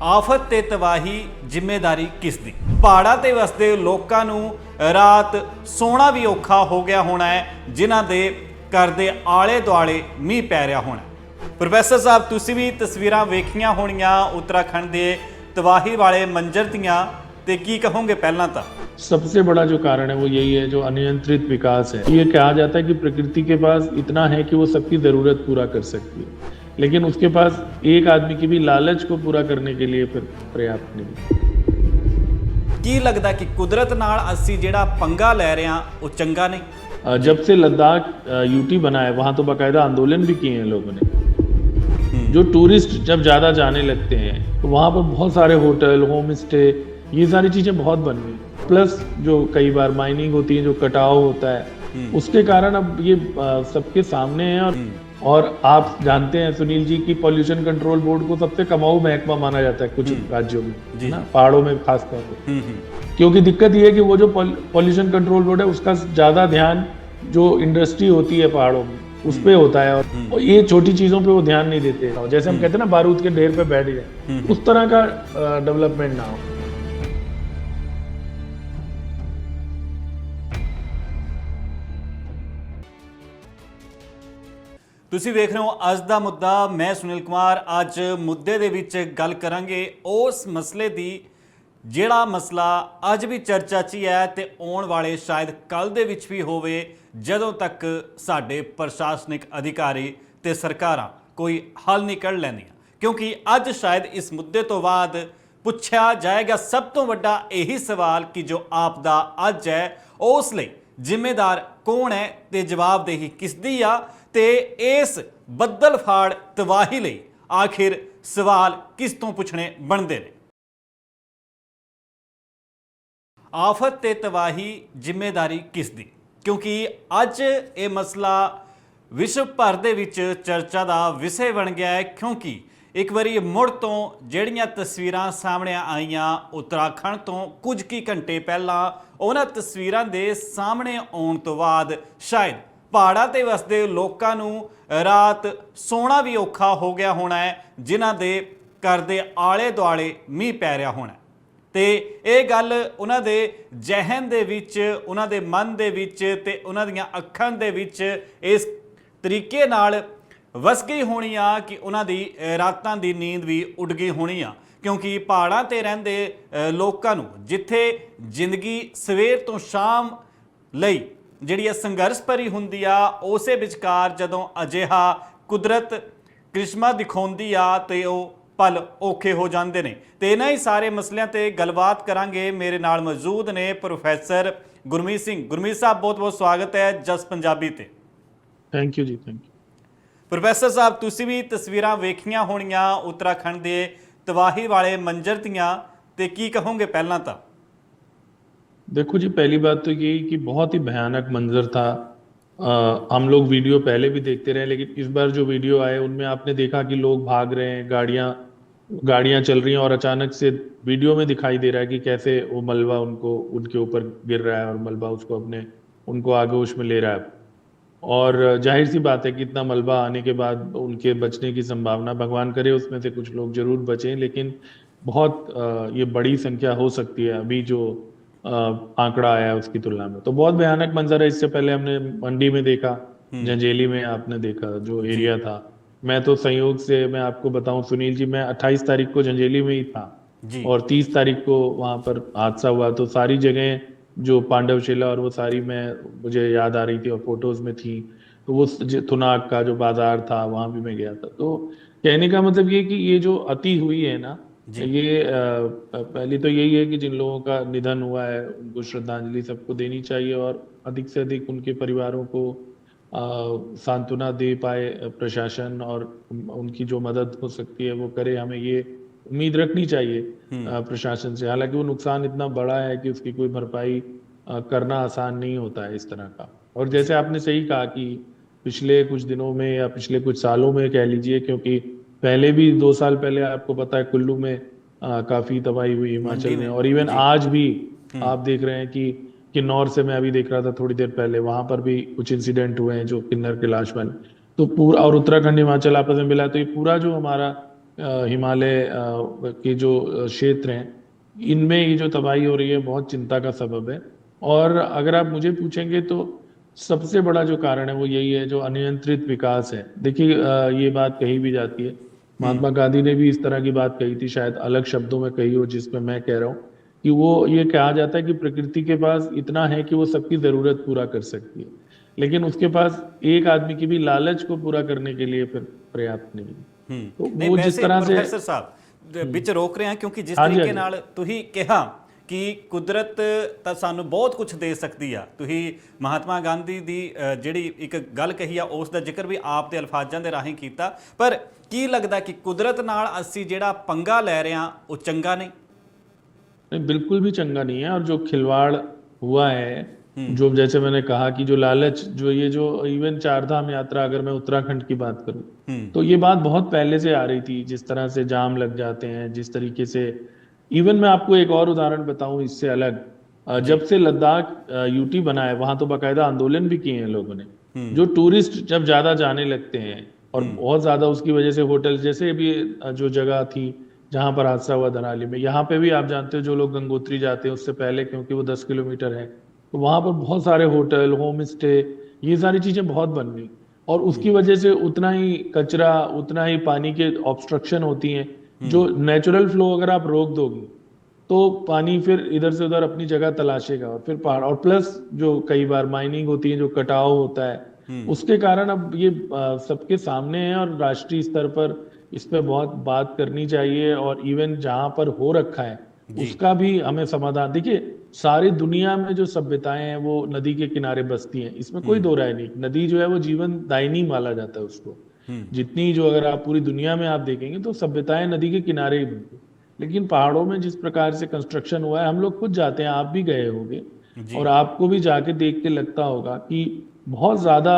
ਆਫਤ ਤੇ ਤਬਾਹੀ ਜ਼ਿੰਮੇਦਾਰੀ ਕਿਸ ਦੀ? ਪਹਾੜਾਂ ਤੇ ਵਸਦੇ ਲੋਕਾਂ ਨੂੰ ਰਾਤ ਸੋਣਾ ਵੀ ਔਖਾ ਹੋ ਗਿਆ ਹੋਣਾ ਹੈ, ਜਿਨ੍ਹਾਂ ਦੇ ਘਰ ਦੇ ਆਲੇ ਦੁਆਲੇ ਮੀਂਹ ਪੈ ਰਿਹਾ ਹੋਣਾ। ਪ੍ਰੋਫੈਸਰ ਸਾਹਿਬ, ਤੁਸੀਂ ਵੀ ਤਸਵੀਰਾਂ ਵੇਖੀਆਂ ਹੋਣੀਆਂ उत्तराखंड ਦੇ तबाही वाले मंजर दियां, ते की कहोगे? पहला तो सबसे बड़ा जो कारण है वो यही है, जो अनियंत्रित विकास है। ये कहा जाता है कि प्रकृति के पास इतना है कि वो सबकी जरूरत पूरा कर सकती है, लेकिन उसके पास एक आदमी की भी लालच को पूरा करने के लिए फिर पर्याप्त नहीं। की लगता कि कुदरत नाल असी जेड़ा पंगा ले रहे हैं वो चंगा नहीं? जब से लद्दाख यूटी बना है, वहाँ तो बाकायदा आंदोलन भी किए हैं लोगों ने। जो टूरिस्ट जब ज़्यादा जाने लगते हैं तो वहाँ पर बहुत सारे होटल, होम स्टे, ये सारी चीज़ें बहुत बन गई। प्लस जो कई बार माइनिंग होती है, जो कटाव होता है, उसके कारण अब ये सबके सामने है। और आप जानते हैं सुनील जी कि पॉल्यूशन कंट्रोल बोर्ड को सबसे कमाऊ महकमा माना जाता है कुछ राज्यों में, ना, पहाड़ों में खासतौर पर। क्योंकि दिक्कत ये है कि वो जो पॉल्यूशन कंट्रोल बोर्ड है उसका ज़्यादा ध्यान जो इंडस्ट्री होती है पहाड़ों में उस पे होता है, और ये छोटी चीजों पे वो ध्यान नहीं देते। जैसे हम कहते हैं ना, बारूद के ढेर पे बैठ गए, उस तरह का डेवलपमेंट ना हो। ਤੁਸੀਂ ਵੇਖ ਰਹੇ ਹੋ ਅੱਜ ਦਾ ਮੁੱਦਾ। ਮੈਂ ਸੁਨੀਲ ਕੁਮਾਰ। ਅੱਜ ਮੁੱਦੇ ਦੇ ਵਿੱਚ ਗੱਲ ਕਰਾਂਗੇ ਉਸ ਮਸਲੇ ਦੀ ਜਿਹੜਾ ਮਸਲਾ ਅੱਜ ਵੀ ਚਰਚਾ 'ਚ ਹੀ ਹੈ ਤੇ ਆਉਣ ਵਾਲੇ ਸ਼ਾਇਦ ਕੱਲ੍ਹ ਦੇ ਵਿੱਚ ਵੀ ਹੋਵੇ, ਜਦੋਂ ਤੱਕ ਸਾਡੇ ਪ੍ਰਸ਼ਾਸਨਿਕ ਅਧਿਕਾਰੀ ਤੇ ਸਰਕਾਰਾਂ ਕੋਈ ਹੱਲ ਨਹੀਂ ਕੱਢ ਲੈਂਦੀਆਂ। ਕਿਉਂਕਿ ਅੱਜ ਸ਼ਾਇਦ ਇਸ ਮੁੱਦੇ ਤੋਂ ਬਾਅਦ ਪੁੱਛਿਆ ਜਾਏਗਾ ਸਭ ਤੋਂ ਵੱਡਾ ਇਹੀ ਸਵਾਲ ਕਿ ਜੋ ਆਪਦਾ ਅੱਜ ਹੈ ਉਸ ਲਈ ਜ਼ਿੰਮੇਦਾਰ ਕੌਣ ਹੈ ਤੇ ਜਵਾਬਦੇਹੀ ਕਿਸ ਦੀ ਆ, ਤੇ ਇਸ ਬੱਦਲ ਫਾੜ ਤਬਾਹੀ ਲਈ ਆਖਿਰ ਸਵਾਲ ਕਿਸ ਤੋਂ ਪੁੱਛਣੇ ਬਣਦੇ ਨੇ। ਆਫਤ ਤੇ ਤਬਾਹੀ ਜ਼ਿੰਮੇਦਾਰੀ ਕਿਸ ਦੀ? ਕਿਉਂਕਿ ਅੱਜ ਇਹ ਮਸਲਾ ਵਿਸ਼ਵ ਭਰ ਦੇ ਵਿੱਚ ਚਰਚਾ ਦਾ ਵਿਸ਼ੇ ਬਣ ਗਿਆ ਹੈ। ਕਿਉਂਕਿ ਇੱਕ ਵਾਰੀ ਮੁੜ ਤੋਂ ਜਿਹੜੀਆਂ ਤਸਵੀਰਾਂ ਸਾਹਮਣੇ ਆਈਆਂ ਉੱਤਰਾਖੰਡ ਤੋਂ ਕੁਝ ਕੀ ਘੰਟੇ ਪਹਿਲਾਂ, ਉਹਨਾਂ ਤਸਵੀਰਾਂ ਦੇ ਸਾਹਮਣੇ ਆਉਣ ਤੋਂ ਬਾਅਦ ਸ਼ਾਇਦ ਪਹਾੜਾਂ ਤੇ ਵਸਦੇ ਲੋਕਾਂ ਨੂੰ ਰਾਤ ਸੋਣਾ ਵੀ ਔਖਾ ਹੋ ਗਿਆ ਹੋਣਾ ਹੈ, ਜਿਨ੍ਹਾਂ ਦੇ ਘਰ ਦੇ ਆਲੇ ਦੁਆਲੇ ਮੀਂਹ ਪੈ ਰਿਹਾ ਹੋਣਾ। ਤੇ ਇਹ ਗੱਲ ਉਹਨਾਂ ਦੇ ਜ਼ਿਹਨ ਦੇ ਵਿੱਚ, ਉਹਨਾਂ ਦੇ ਮਨ ਦੇ ਵਿੱਚ ਤੇ ਉਹਨਾਂ ਦੀਆਂ ਅੱਖਾਂ ਦੇ ਵਿੱਚ ਇਸ ਤਰੀਕੇ ਨਾਲ ਵਸ ਗਈ ਹੋਣੀ ਆ ਕਿ ਉਹਨਾਂ ਦੀ ਰਾਤਾਂ ਦੀ ਨੀਂਦ ਵੀ ਉੱਡ ਗਈ ਹੋਣੀ ਆ। ਕਿਉਂਕਿ ਪਹਾੜਾਂ ਤੇ ਰਹਿੰਦੇ ਲੋਕਾਂ ਨੂੰ ਜਿੱਥੇ ਜ਼ਿੰਦਗੀ ਸਵੇਰ ਤੋਂ ਸ਼ਾਮ ਲਈ ਜਿਹੜੀ ਸੰਘਰਸ਼ ਭਰੀ ਹੁੰਦੀ ਆ, ਉਸੇ ਵਿਚਕਾਰ ਜਦੋਂ ਅਜਿਹਾ ਕੁਦਰਤ ਕ੍ਰਿਸ਼ਮਾ ਦਿਖਾਉਂਦੀ ਆ ਤੇ ਉਹ ਪਲ ਔਖੇ ਹੋ ਜਾਂਦੇ ਨੇ। ਤੇ ਇਹਨਾਂ ਹੀ ਸਾਰੇ ਮਸਲਿਆਂ ਤੇ ਗੱਲਬਾਤ ਕਰਾਂਗੇ। ਮੇਰੇ ਨਾਲ ਮੌਜੂਦ ਨੇ ਪ੍ਰੋਫੈਸਰ ਗੁਰਮੀਤ ਸਿੰਘ। ਗੁਰਮੀਤ ਸਾਹਿਬ, ਬਹੁਤ ਬਹੁਤ ਸਵਾਗਤ ਹੈ ਜਸ ਪੰਜਾਬੀ ਤੇ। ਥੈਂਕ ਯੂ ਜੀ, ਥੈਂਕ ਯੂ। ਪ੍ਰੋਫੈਸਰ ਸਾਹਿਬ, ਤੁਸੀਂ ਵੀ ਤਸਵੀਰਾਂ ਵੇਖੀਆਂ ਹੋਣੀਆਂ ਉੱਤਰਾਖੰਡ ਦੇ ਤਬਾਹੀ ਵਾਲੇ ਮੰਜ਼ਰ ਦੀਆਂ, ਤੇ ਕੀ ਕਹੋਗੇ? ਪਹਿਲਾਂ ਤਾਂ देखो जी, पहली बात तो यही कि बहुत ही भयानक मंजर था। हम लोग वीडियो पहले भी देखते रहे, लेकिन इस बार जो वीडियो आए उनमें आपने देखा कि लोग भाग रहे हैं, गाड़ियां चल रही हैं, और अचानक से वीडियो में दिखाई दे रहा है कि कैसे वो मलबा उनके ऊपर गिर रहा है और मलबा उनको आगोश में ले रहा है। और जाहिर सी बात है कि इतना मलबा आने के बाद उनके बचने की संभावना, भगवान करे उसमें से कुछ लोग जरूर बचें, लेकिन बहुत ये बड़ी संख्या हो सकती है अभी जो आंकड़ा आया है उसकी तुलना में। तो बहुत भयानक मंजर है। इससे पहले हमने मंडी में देखा, जंजेली में आपने देखा जो एरिया था। मैं तो संयोग से मैं आपको बताऊं सुनील जी, मैं 28 तारीख को जंजेली में ही था और 30 तारीख को वहां पर हादसा हुआ। तो सारी जगह जो पांडवशिला और वो सारी मुझे याद आ रही थी और फोटोज में थी। तो वो थुनाग का जो बाजार था वहां भी मैं गया था। तो कहने का मतलब ये कि ये जो अति हुई है ना, ये पहली तो यही है कि जिन लोगों का निधन हुआ है उनको श्रद्धांजलि सबको देनी चाहिए, और अधिक से अधिक उनके परिवारों को सांत्वना दे पाए प्रशासन, और उनकी जो मदद हो सकती है वो करे। हमें ये उम्मीद रखनी चाहिए प्रशासन से। हालांकि वो नुकसान इतना बड़ा है कि उसकी कोई भरपाई करना आसान नहीं होता है इस तरह का। और जैसे आपने सही कहा कि पिछले कुछ दिनों में या पिछले कुछ सालों में कह लीजिए, क्योंकि पहले भी 2 साल पहले आपको पता है कुल्लू में काफी तबाही हुई हिमाचल में, और इवन आज भी आप देख रहे हैं कि किन्नौर से मैं अभी देख रहा था थोड़ी देर पहले, वहां पर भी कुछ इंसिडेंट हुए हैं जो किन्नर कैलाश वाले। तो पूरा, और उत्तराखंड हिमाचल आपस में मिला, तो ये पूरा जो हमारा हिमालय के जो क्षेत्र हैं, इनमें ये जो तबाही हो रही है बहुत चिंता का सबब है। और अगर आप मुझे पूछेंगे तो सबसे बड़ा जो कारण है वो यही है, जो अनियंत्रित विकास है। देखिए ये बात कही भी जाती है, महात्मा गांधी ने भी इस तरह की बात कही थी, शायद अलग शब्दों में कही हो जिसमें मैं कह रहा हूँ, कि वो ये कहा जाता है कि प्रकृति के पास इतना है कि वो सबकी जरूरत पूरा कर सकती है, लेकिन उसके पास एक आदमी की भी लालच को पूरा करने के लिए फिर पर्याप्त नहीं है। तो नहीं वो जिस वैसे तरह से ਪ੍ਰੋਫੈਸਰ ਸਾਹਿਬ ਵਿੱਚ ਰੋਕ ਰਹੇ ਹਾਂ ਕਿਉਂਕਿ ਜਿਸ ਹਾਂਜੀ ਤਰੀਕੇ ਹਾਂਜੀ ਨਾਲ ਤੁਸੀਂ ਕਿਹਾ ਕਿ ਕੁਦਰਤ ਤਾਂ ਸਾਨੂੰ ਬਹੁਤ ਕੁਝ ਦੇ ਸਕਦੀ ਆ, ਤੁਸੀਂ ਮਹਾਤਮਾ ਗਾਂਧੀ ਦੀ ਜਿਹੜੀ ਇੱਕ ਗੱਲ ਕਹੀ ਆ ਉਸ ਦਾ ਜ਼ਿਕਰ ਵੀ ਆਪ ਦੇ ਅਲਫਾਜ਼ਾਂ ਦੇ ਰਾਹੀਂ ਕੀਤਾ, ਪਰ ਕੀ ਲੱਗਦਾ ਕਿ ਕੁਦਰਤ ਨਾਲ ਅਸੀਂ ਜਿਹੜਾ ਪੰਗਾ ਲੈ ਰਹੇ ਹਾਂ ਉਹ ਚੰਗਾ नहीं? नहीं, बिल्कुल भी चंगा नहीं है। और जो खिलवाड़ हुआ है, जो जैसे मैंने कहा कि जो लालच, जो ये जो इवन चारधाम यात्रा, अगर मैं उत्तराखंड की बात करूं तो ये बात बहुत पहले से आ रही थी, जिस तरह से जाम लग जाते हैं, जिस तरीके से। इवन मैं आपको एक और उदाहरण बताऊं इससे अलग, जब से लद्दाख यूटी बना है, वहां तो बाकायदा आंदोलन भी किए हैं लोगों ने। जो टूरिस्ट जब ज्यादा जाने लगते हैं और बहुत ज्यादा उसकी वजह से होटल, जैसे भी जो जगह थी जहां पर हादसा हुआ धराली में, यहाँ पे भी आप जानते हो जो लोग गंगोत्री जाते हैं उससे पहले, क्योंकि वो 10 किलोमीटर है, तो वहां पर बहुत सारे होटल, होम स्टे, ये सारी चीजें बहुत बन गई। और उसकी वजह से उतना ही कचरा, उतना ही पानी के ऑब्स्ट्रक्शन होती हैं। जो नेचुरल फ्लो अगर आप रोक दोगे तो पानी फिर इधर से उधर अपनी जगह तलाशेगा, और फिर पहाड़, और प्लस जो कई बार माइनिंग होती है, जो कटाव होता है, उसके कारण अब ये सबके सामने है। और राष्ट्रीय स्तर पर इस पे बहुत बात करनी चाहिए, और इवन जहां पर हो रखा है उसका भी हमें समाधान। देखिए सारी दुनिया में जो सभ्यताएं हैं वो नदी के किनारे बसती हैं, इसमें कोई दो राय नहीं। नदी जो है वो जीवन दायिनी माना जाता है उसको। जितनी जो अगर आप पूरी दुनिया में आप देखेंगे तो सभ्यताएं नदी के किनारे ही बनती। लेकिन पहाड़ों में जिस प्रकार से कंस्ट्रक्शन हुआ है, हम लोग खुद जाते हैं, आप भी गए होंगे, और आपको भी जाके देख के लगता होगा कि बहुत ज्यादा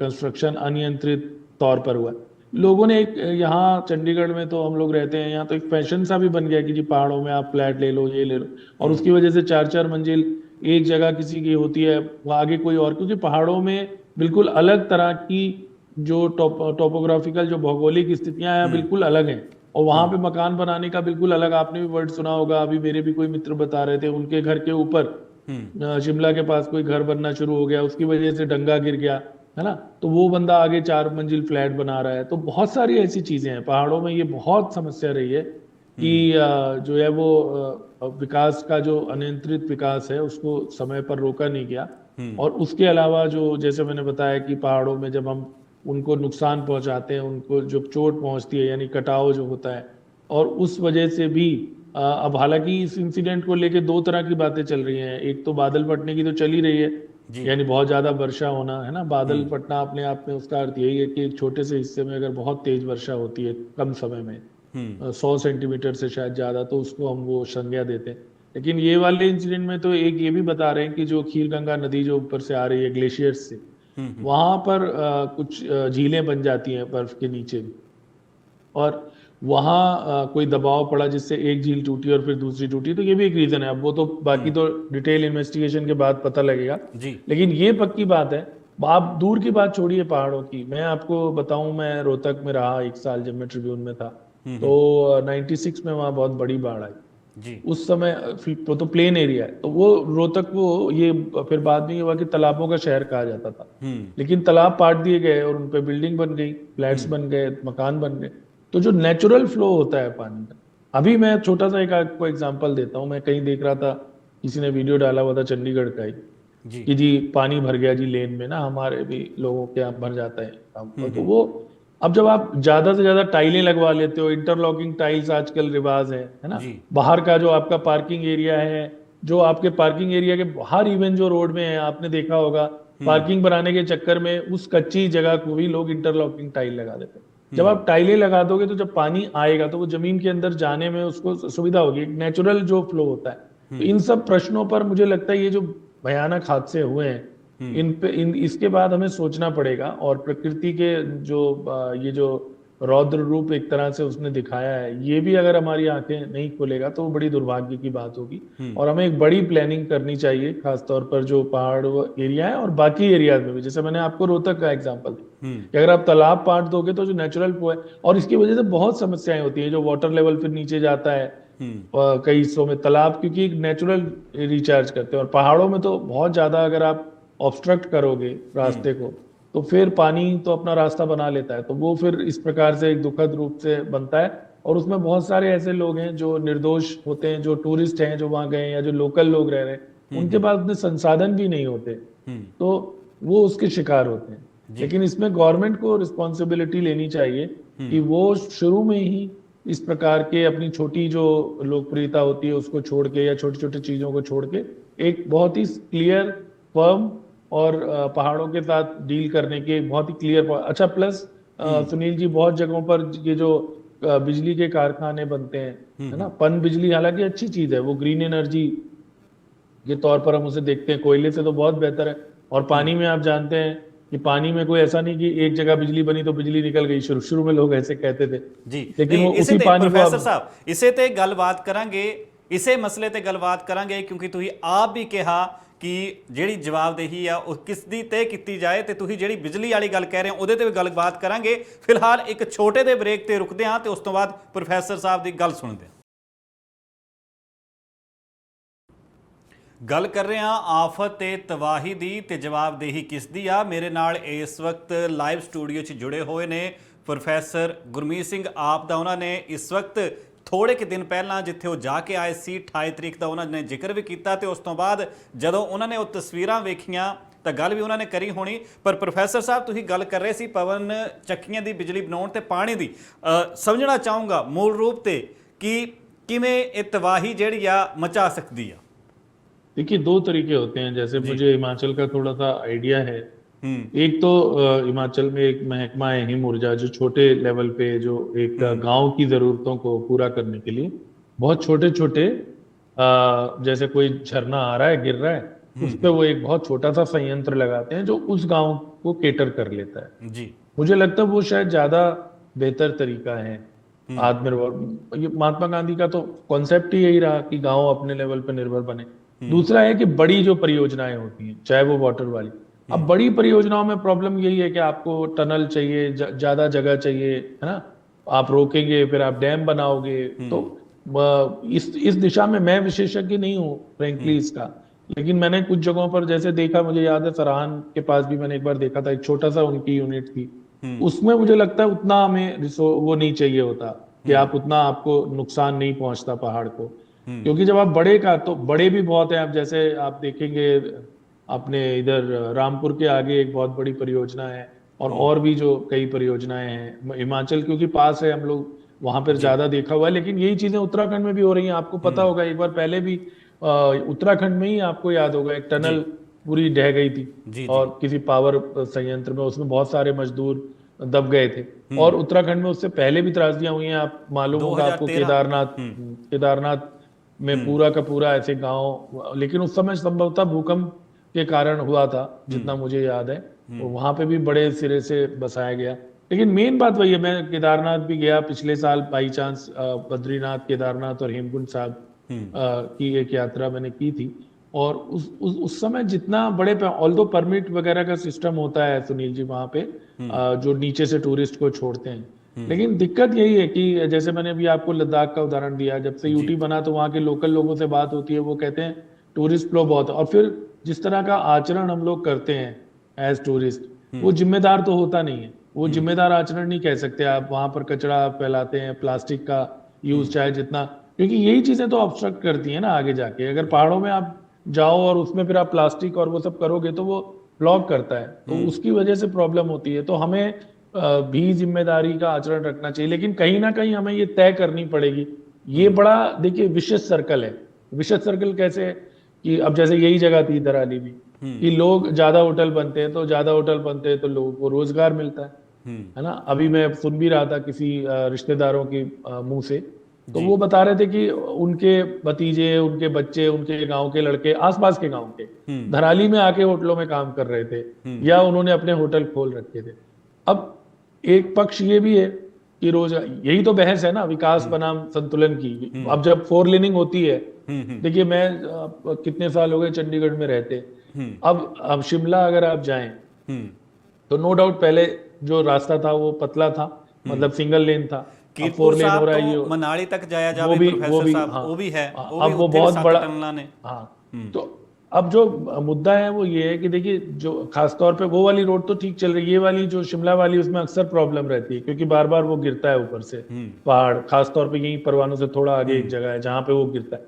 कंस्ट्रक्शन अनियंत्रित तौर पर हुआ है। लोगों ने एक, यहाँ चंडीगढ़ में तो हम लोग रहते हैं, यहाँ तो एक फैशन सा भी बन गया कि जी पहाड़ों में आप फ्लैट ले लो, ये ले लो, और उसकी वजह से 4-4 मंजिल एक जगह किसी की होती है, वो आगे कोई और, क्योंकि पहाड़ों में बिल्कुल अलग तरह की जो टोपोग्राफिकल जो भौगोलिक स्थितियां हैं बिल्कुल अलग हैं, और वहां पे मकान बनाने का बिल्कुल अलग, आपने भी वर्ड सुना होगा, अभी मेरे भी कोई मित्र बता रहे थे, उनके घर के ऊपर शिमला के पास कोई घर बनना शुरू हो गया, उसकी वजह से डंगा गिर गया, है ना, तो वो बंदा आगे 4 मंजिल फ्लैट बना रहा है। तो बहुत सारी ऐसी चीजें हैं पहाड़ों में, ये बहुत समस्या रही है कि जो है वो विकास का जो अनियंत्रित विकास है उसको समय पर रोका नहीं गया। और उसके अलावा जो, जैसे मैंने बताया कि पहाड़ों में जब हम उनको नुकसान पहुंचाते हैं, उनको जो चोट पहुंचती है, यानी कटाव जो होता है, और उस वजह से भी अब हालांकि इस इंसिडेंट को लेके 2 तरह की बातें चल रही हैं। एक तो बादल फटने की तो चल ही रही है, यानी बहुत ज्यादा वर्षा होना, है ना, बादल फटना अपने आप में उसका अर्थ यही है कि एक छोटे से हिस्से में अगर बहुत तेज वर्षा होती है कम समय में, 100 सेंटीमीटर से शायद ज्यादा, तो उसको हम वो संज्ञा देते हैं। लेकिन ये वाले इंसिडेंट में तो एक ये भी बता रहे हैं कि जो खीर गंगा नदी जो ऊपर से आ रही है ग्लेशियर्स से, वहां पर कुछ झीलें बन जाती हैं बर्फ के नीचे भी, और वहां कोई दबाव पड़ा जिससे एक झील टूटी और फिर दूसरी टूटी, तो ये भी एक रीजन है। अब वो तो बाकी तो डिटेल इन्वेस्टिगेशन के बाद पता लगेगा, लेकिन ये पक्की बात है। आप दूर की बात छोड़िए पहाड़ों की, मैं आपको बताऊं, मैं रोहतक में रहा 1 साल जब मैं ट्रिब्यून में था, तो 96 में वहां बहुत बड़ी बाढ़ आई जी। उस समय तो प्लेन एरिया है, तो वो रोहतक वो ये फिर बाद में ये हुआ कि तालाबों का शहर कहा जाता था, लेकिन तालाब पाट दिए गए और उनपे बिल्डिंग बन गई, फ्लैट्स बन गए, मकान बन गए। तो जो नेचुरल फ्लो होता है पानी का, अभी मैं छोटा सा एक आपको एग्जांपल देता हूँ। मैं कहीं देख रहा था, किसी ने वीडियो डाला हुआ था चंडीगढ़ का ही, कि जी पानी भर गया जी लेन में ना, हमारे भी लोगों के यहाँ भर जाता है। तो वो अब जब आप ज्यादा से ज्यादा टाइलें लगवा लेते हो, इंटरलॉकिंग टाइल्स आजकल रिवाज है ना, बाहर का जो आपका पार्किंग एरिया है, जो आपके पार्किंग एरिया के बाहर इवन जो रोड में है, आपने देखा होगा पार्किंग बनाने के चक्कर में उस कच्ची जगह को भी लोग इंटरलॉकिंग टाइल लगा देते हैं। जब आप टाइलें लगा दोगे तो जब पानी आएगा तो वो जमीन के अंदर जाने में उसको सुविधा होगी, नेचुरल जो फ्लो होता है। तो इन सब प्रश्नों पर मुझे लगता है ये जो भयानक हादसे हुए हैं, इसके बाद हमें सोचना पड़ेगा, और प्रकृति के जो ये जो रौद्र रूप एक तरह से उसने दिखाया है, ये भी अगर हमारी आंखें नहीं खोलेगा तो वो बड़ी दुर्भाग्य की बात होगी। और हमें एक बड़ी प्लानिंग करनी चाहिए, खासतौर पर जो पहाड़ एरिया है और बाकी एरियाज में भी। जैसे मैंने आपको रोहतक का एग्जांपल दिया कि अगर आप तालाब पाट दोगे तो जो नेचुरल फ्लो है, और इसकी वजह से बहुत समस्याएं होती है, जो वाटर लेवल फिर नीचे जाता है कई हिस्सों में तालाब, क्योंकि एक नेचुरल रिचार्ज करते हैं। और पहाड़ों में तो बहुत ज्यादा अगर आप ऑब्स्ट्रक्ट करोगे रास्ते को तो फिर पानी तो अपना रास्ता बना लेता है, तो वो फिर इस प्रकार से एक दुखद रूप से बनता है। और उसमें बहुत सारे ऐसे लोग हैं जो निर्दोष होते हैं, जो टूरिस्ट हैं जो वहां गए, या जो लोकल लोग रह रहे हैं, उनके पास उतने संसाधन भी नहीं होते, तो वो उसके शिकार होते हैं। लेकिन इसमें गवर्नमेंट को रिस्पॉन्सिबिलिटी लेनी चाहिए कि वो शुरू में ही इस प्रकार के अपनी छोटी जो लोकप्रियता होती है उसको छोड़ के, या छोटी छोटी चीजों को छोड़ के, एक बहुत ही क्लियर, फर्म और पहाड़ों के साथ डील करने के बहुत ही क्लियर। अच्छा, प्लस सुनील जी, बहुत जगहों पर ये जो बिजली के कारखाने बनते हैं, है ना, पन बिजली हालांकि अच्छी चीज है, वो ग्रीन एनर्जी के तौर पर हम उसे देखते हैं, कोयले से तो बहुत बेहतर है। और पानी में आप जानते हैं कि पानी में कोई ऐसा नहीं कि एक जगह बिजली बनी तो बिजली निकल गई, शुरू शुरू में लोग ऐसे कहते थे जी। लेकिन वो उसी पानी को प्रोफेसर साहब इसे ते गलबात करांगे, इसे मसले ते गलबात करांगे, क्योंकि तुही आप भी कहा कि ਜਿਹੜੀ ਜਵਾਬਦੇਹੀ ਆ ਉਹ ਕਿਸ ਦੀ ਤੈਅ ਕੀਤੀ ਜਾਏ, ਤੇ ਤੁਸੀਂ ਜਿਹੜੀ ਬਿਜਲੀ ਵਾਲੀ ਗੱਲ ਕਹਿ ਰਹੇ ਹੋ ਉਹਦੇ ਤੇ ਵੀ ਗੱਲਬਾਤ ਕਰਾਂਗੇ। ਫਿਲਹਾਲ ਇੱਕ ਛੋਟੇ ਦੇ ਬ੍ਰੇਕ ਤੇ ਰੁਕਦੇ ਹਾਂ ਤੇ ਉਸ ਤੋਂ ਬਾਅਦ ਪ੍ਰੋਫੈਸਰ ਸਾਹਿਬ ਦੀ ਗੱਲ ਸੁਣਦੇ ਹਾਂ। ਗੱਲ ਕਰ ਰਹੇ ਹਾਂ ਆਫਤ ਤੇ ਤਬਾਹੀ ਦੀ, ਤੇ ਜਵਾਬਦੇਹੀ ਕਿਸ ਦੀ ਆ। ਮੇਰੇ ਨਾਲ ਇਸ ਵਕਤ ਲਾਈਵ ਸਟੂਡੀਓ 'ਚ ਜੁੜੇ ਹੋਏ ਨੇ ਪ੍ਰੋਫੈਸਰ ਗੁਰਮੀਤ ਸਿੰਘ ਆਪ ਦਾ। ਉਹਨਾਂ ਨੇ ਇਸ ਵਕਤ ਥੋੜੇ ਕਿ ਦਿਨ ਪਹਿਲਾਂ ਜਿੱਥੇ ਉਹ ਜਾ ਕੇ ਆਏ ਸੀ 28 ਤਰੀਕ ਦਾ ਉਹਨਾਂ ਨੇ ਜ਼ਿਕਰ ਵੀ ਕੀਤਾ, ਤੇ ਉਸ ਤੋਂ ਬਾਅਦ ਜਦੋਂ ਉਹਨਾਂ ਨੇ ਉਹ ਤਸਵੀਰਾਂ ਵੇਖੀਆਂ ਤਾਂ ਗੱਲ ਵੀ ਉਹਨਾਂ ਨੇ ਕਰੀ ਹੋਣੀ। ਪਰ ਪ੍ਰੋਫੈਸਰ ਸਾਹਿਬ ਤੁਸੀਂ ਗੱਲ ਕਰ ਰਹੇ ਸੀ ਪਵਨ ਚੱਕੀਆਂ ਦੀ ਬਿਜਲੀ ਬਣਾਉਣ ਤੇ ਪਾਣੀ ਦੀ, ਸਮਝਣਾ ਚਾਹੂੰਗਾ ਮੂਲ ਰੂਪ ਤੇ ਕਿ ਕਿਵੇਂ ਇਹ ਤਬਾਹੀ ਜਿਹੜੀ ਆ ਮਚਾ ਸਕਦੀ ਆ। देखिए, दो तरीके होते हैं। जैसे मुझे हिमाचल का थोड़ा सा आइडिया है। एक तो हिमाचल में एक महकमा है हिम ऊर्जा, जो छोटे लेवल पे जो एक गांव की जरूरतों को पूरा करने के लिए बहुत छोटे छोटे, जैसे कोई झरना आ रहा है, गिर रहा है, उस पे वो एक बहुत छोटा सा संयंत्र लगाते हैं जो उस गांव को केटर कर लेता है जी। मुझे लगता है वो शायद ज्यादा बेहतर तरीका है आत्मनिर्भर। ये महात्मा गांधी का तो कॉन्सेप्ट ही यही रहा कि गांव अपने लेवल पे निर्भर बने। दूसरा है कि बड़ी जो परियोजनाएं होती हैं, चाहे वो वाटर वाली, अब बड़ी परियोजनाओं में प्रॉब्लम यही है कि आपको टनल चाहिए, ज्यादा जगह चाहिए, है ना, आप रोकेंगे फिर आप डैम बनाओगे। तो इस दिशा में मैं विशेषज्ञ नहीं हूँ फ्रेंकली इसका, लेकिन मैंने कुछ जगहों पर जैसे देखा, मुझे याद है सराहन के पास भी मैंने एक बार देखा था, एक छोटा सा उनकी यूनिट थी, उसमें मुझे लगता है उतना हमें वो नहीं चाहिए होता कि आप उतना, आपको नुकसान नहीं पहुंचता पहाड़ को। क्योंकि जब आप बड़े का, तो बड़े भी बहुत है। आप जैसे आप देखेंगे अपने इधर रामपुर के आगे एक बहुत बड़ी परियोजना है, और भी जो कई परियोजनाएं हैं। हिमाचल क्योंकि पास है, हम लोग वहां पर ज्यादा देखा हुआ है, लेकिन यही चीजें उत्तराखंड में भी हो रही हैं। आपको पता होगा, एक बार पहले भी उत्तराखंड में ही आपको याद होगा एक टनल पूरी ढह गई थी और किसी पावर संयंत्र में, उसमें बहुत सारे मजदूर दब गए थे। और उत्तराखंड में उससे पहले भी त्रासदियां हुई हैं। आप मालूम होगा आपको केदारनाथ में पूरा का पूरा ऐसे गांव, लेकिन उस समय संभवतः भूकंप के कारण हुआ था, जितना मुझे याद है। तो वहां पे भी बड़े सिरे से बसाया गया। लेकिन मेन बात वही है, मैं केदारनाथ भी गया पिछले साल बाई चांस, बद्रीनाथ, केदारनाथ और हेमकुंड साहब की एक यात्रा मैंने की थी। और उस समय जितना बड़े पे, ऑल्दो परमिट वगैरह का सिस्टम होता है सुनील जी वहां पे, जो नीचे से टूरिस्ट को छोड़ते हैं, लेकिन दिक्कत यही है कि जैसे मैंने अभी आपको लद्दाख का उदाहरण दिया, जब से यूटी बना तो वहाँ के लोकल लोगों से बात होती है, वो कहते हैं टूरिस्ट फ्लो बहुत है। और फिर जिस तरह का आचरण हम लोग करते हैं एज टूरिस्ट, वो जिम्मेदार तो होता नहीं है। वो जिम्मेदार आचरण नहीं कह सकते आप। वहां पर कचरा फैलाते हैं, प्लास्टिक का यूज चाहे जितना, क्योंकि यही चीजें तो ऑब्स्ट्रक्ट करती है ना आगे जाके। अगर पहाड़ों में आप जाओ और उसमें फिर आप प्लास्टिक और वो सब करोगे तो वो ब्लॉक करता है, तो उसकी वजह से प्रॉब्लम होती है। तो हमें भी जिम्मेदारी का आचरण रखना चाहिए, लेकिन कहीं ना कहीं हमें ये तय करनी पड़ेगी। ये बड़ा, देखिए, विशेष सर्कल है। विशेष सर्कल कैसे है कि अब जैसे यही जगह थी दराली भी, कि लोग ज्यादा होटल बनते हैं, तो ज्यादा होटल बनते हैं तो लोगों को रोजगार मिलता है ना। अभी मैं सुन भी रहा था किसी रिश्तेदारों की मुंह से, तो वो बता रहे थे कि उनके भतीजे, उनके बच्चे, उनके गांव के लड़के, आसपास के गांव के धराली में आके होटलों में काम कर रहे थे, या उन्होंने अपने होटल खोल रखे थे। अब एक पक्ष ये भी है कि रोज यही तो बहस है ना विकास बनाम संतुलन की। अब जब फोर लेनिंग होती है, देखिए मैं कितने साल हो गए चंडीगढ़ में रहते, अब शिमला अगर आप जाएं तो नो डाउट पहले जो रास्ता था वो पतला था, मतलब सिंगल लेन था। अब कीरतपुर फोर लेन हो साहब रहा है, तो ये मनाली तक जाया वो जावे भी प्रोफेसर साहब, हाँ वो भी है, वो भी अब वो उत्थे भी बहुत 7 बड़ा, टनलों ने। हाँ। तो अब जो मुद्दा है वो ये है कि देखिए जो खासतौर पे वो वाली रोड तो ठीक चल रही है, ये वाली जो शिमला वाली उसमें अक्सर प्रॉब्लम रहती है क्योंकि बार बार वो गिरता है ऊपर से पहाड़, खासतौर पे यहीं परवाणु से थोड़ा आगे एक जगह है जहां पे वो गिरता है।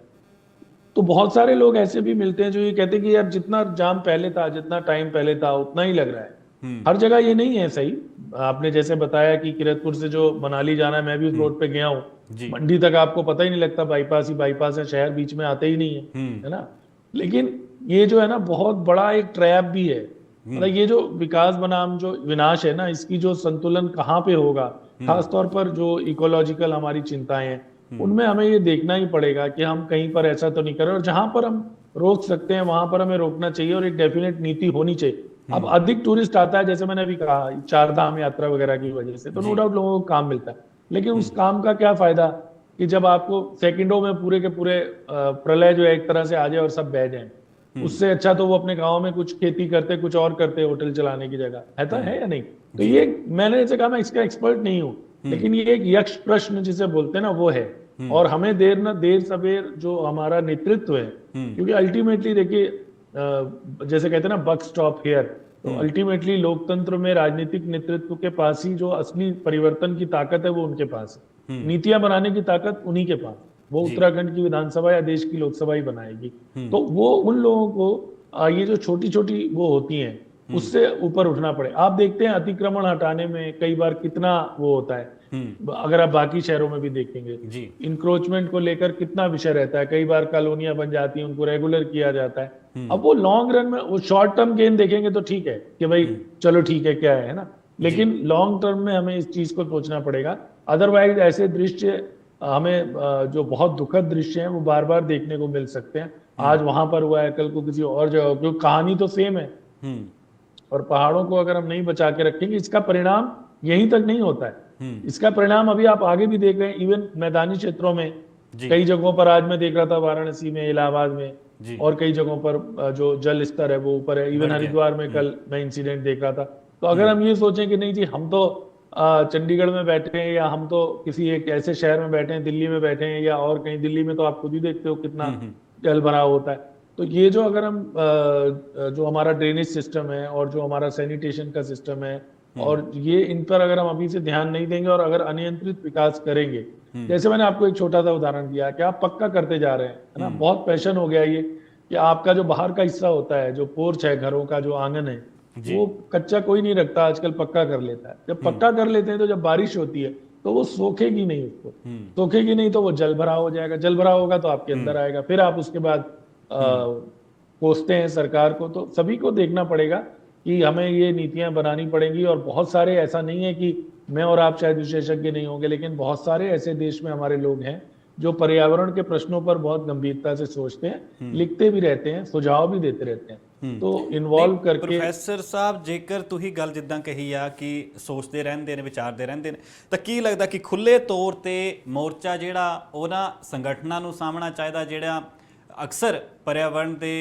तो बहुत सारे लोग ऐसे भी मिलते हैं जो ये कहते हैं कि यार जितना जाम पहले था, जितना टाइम पहले था उतना ही लग रहा है। हर जगह ये नहीं है सही। आपने जैसे बताया कि किरतपुर से जो मनाली जाना है, मैं भी उस रोड पे गया हूँ, जी। मंडी तक आपको पता ही नहीं लगता, बाईपास ही बाईपास है, शहर बीच में आते ही नहीं है ना। लेकिन ये जो है ना बहुत बड़ा एक ट्रैप भी है। मतलब ये जो विकास बनाम जो विनाश है ना, इसकी जो संतुलन कहाँ पे होगा, खासतौर पर जो इकोलॉजिकल हमारी चिंताएं हैं, उनमें हमें ये देखना ही पड़ेगा कि हम कहीं पर ऐसा तो नहीं करें, और जहां पर हम रोक सकते हैं वहां पर हमें रोकना चाहिए और एक डेफिनेट नीति होनी चाहिए। अब अधिक टूरिस्ट आता है, जैसे मैंने अभी कहा, चार धाम यात्रा वगैरह की वजह से तो नो डाउट लोगों को काम मिलता है, लेकिन उस काम का क्या फायदा कि जब आपको सेकंडों में पूरे के पूरे प्रलय जो है एक तरह से आ जाए और सब बह जाए। उससे अच्छा तो वो अपने गांव में कुछ खेती करते, कुछ और करते, होटल चलाने की जगह है या नहीं। तो ये मैंने जैसे कहा, मैं इसका एक्सपर्ट नहीं हूँ, लेकिन ये एक यक्ष प्रश्न जिसे बोलते हैं ना वो है। और हमें देर न देर सवेर जो हमारा नेतृत्व है, क्योंकि अल्टीमेटली देखिए जैसे कहते हैं ना बक स्टॉप हियर, तो अल्टीमेटली लोकतंत्र में राजनीतिक नेतृत्व के पास ही जो असली परिवर्तन की ताकत है वो उनके पास है। नीतियां बनाने की ताकत उन्हीं के पास, वो उत्तराखंड की विधानसभा या देश की लोकसभा ही बनाएगी। तो वो उन लोगों को ये जो छोटी छोटी वो होती हैं उससे ऊपर उठना पड़े। आप देखते हैं अतिक्रमण हटाने में कई बार कितना वो होता है, अगर आप बाकी शहरों में भी देखेंगे इंक्रोचमेंट को लेकर कितना विषय रहता है, कई बार कॉलोनियां बन जाती हैं, उनको रेगुलर किया जाता है। अब वो लॉन्ग रन में वो शॉर्ट टर्म गेन देखेंगे तो ठीक है कि भाई चलो ठीक है क्या है ना, लेकिन लॉन्ग टर्म में हमें इस चीज को सोचना पड़ेगा। अदरवाइज ऐसे दृश्य हमें जो बहुत दुखद दृश्य हैं वो बार बार देखने को मिल सकते हैं। आज वहां पर हुआ है, कल को किसी और जगह, क्योंकि कहानी तो सेम है। और पहाड़ों को अगर हम नहीं बचा के रखेंगे, इसका परिणाम यहीं तक नहीं होता है, इसका परिणाम अभी आप आगे भी देख रहे हैं। इवन मैदानी क्षेत्रों में कई जगहों पर, आज मैं देख रहा था वाराणसी में, इलाहाबाद में और कई जगहों पर जो जल स्तर है वो ऊपर है। इवन हरिद्वार में कल मैं इंसिडेंट देख रहा था। तो अगर हम ये सोचें कि नहीं जी हम तो चंडीगढ़ में बैठे हैं, या हम तो किसी एक ऐसे शहर में बैठे हैं, दिल्ली में बैठे हैं या और कहीं, दिल्ली में तो आप खुद ही देखते हो कितना जल भराव होता है। तो ये जो अगर हम जो हमारा ड्रेनेज सिस्टम है और जो हमारा सैनिटेशन का सिस्टम है, और ये इन पर अगर हम अभी से ध्यान नहीं देंगे और अगर अनियंत्रित विकास करेंगे, जैसे मैंने आपको एक छोटा सा उदाहरण दिया कि आप पक्का करते जा रहे हैं, है ना, बहुत पैशन हो गया ये कि आपका जो बाहर का हिस्सा होता है, जो पोर्च है, घरों का जो आंगन है, वो कच्चा कोई नहीं रखता आजकल, पक्का कर लेता है। जब पक्का कर लेते हैं तो जब बारिश होती है तो वो सोखेगी नहीं, उसको सोखेगी नहीं तो वो जल भराव हो जाएगा, जल भराव होगा तो आपके अंदर आएगा, फिर आप उसके बाद कोसते हैं सरकार को। तो सभी को देखना पड़ेगा कि हमें ये नीतियां बनानी पड़ेंगी। और बहुत सारे, ऐसा नहीं है कि मैं और आप शायद विशेषज्ञ नहीं होंगे, लेकिन बहुत सारे ऐसे देश में हमारे लोग हैं जो पर्यावरण के प्रश्नों पर बहुत गंभीरता से सोचते हैं, लिखते भी रहते हैं, सुझाव भी देते रहते हैं। तो ਇਨਵੋਲਵ ਕਰਕੇ ਪ੍ਰੋਫੈਸਰ ਸਾਹਿਬ, ਜੇਕਰ ਤੁਸੀਂ ਗੱਲ ਜਿੱਦਾਂ ਕਹੀ ਆ ਕਿ ਸੋਚਦੇ ਰਹਿੰਦੇ ਨੇ, ਵਿਚਾਰਦੇ ਰਹਿੰਦੇ ਨੇ, ਤਾਂ ਕੀ ਲੱਗਦਾ ਕਿ ਖੁੱਲੇ ਤੌਰ ਤੇ ਮੋਰਚਾ ਜਿਹੜਾ ਉਹਨਾਂ ਸੰਗਠਨਾਂ ਨੂੰ ਸਾਹਮਣਾ ਚਾਹੀਦਾ ਜਿਹੜਾ ਅਕਸਰ ਪਰਿਆਵਰਣ ਦੇ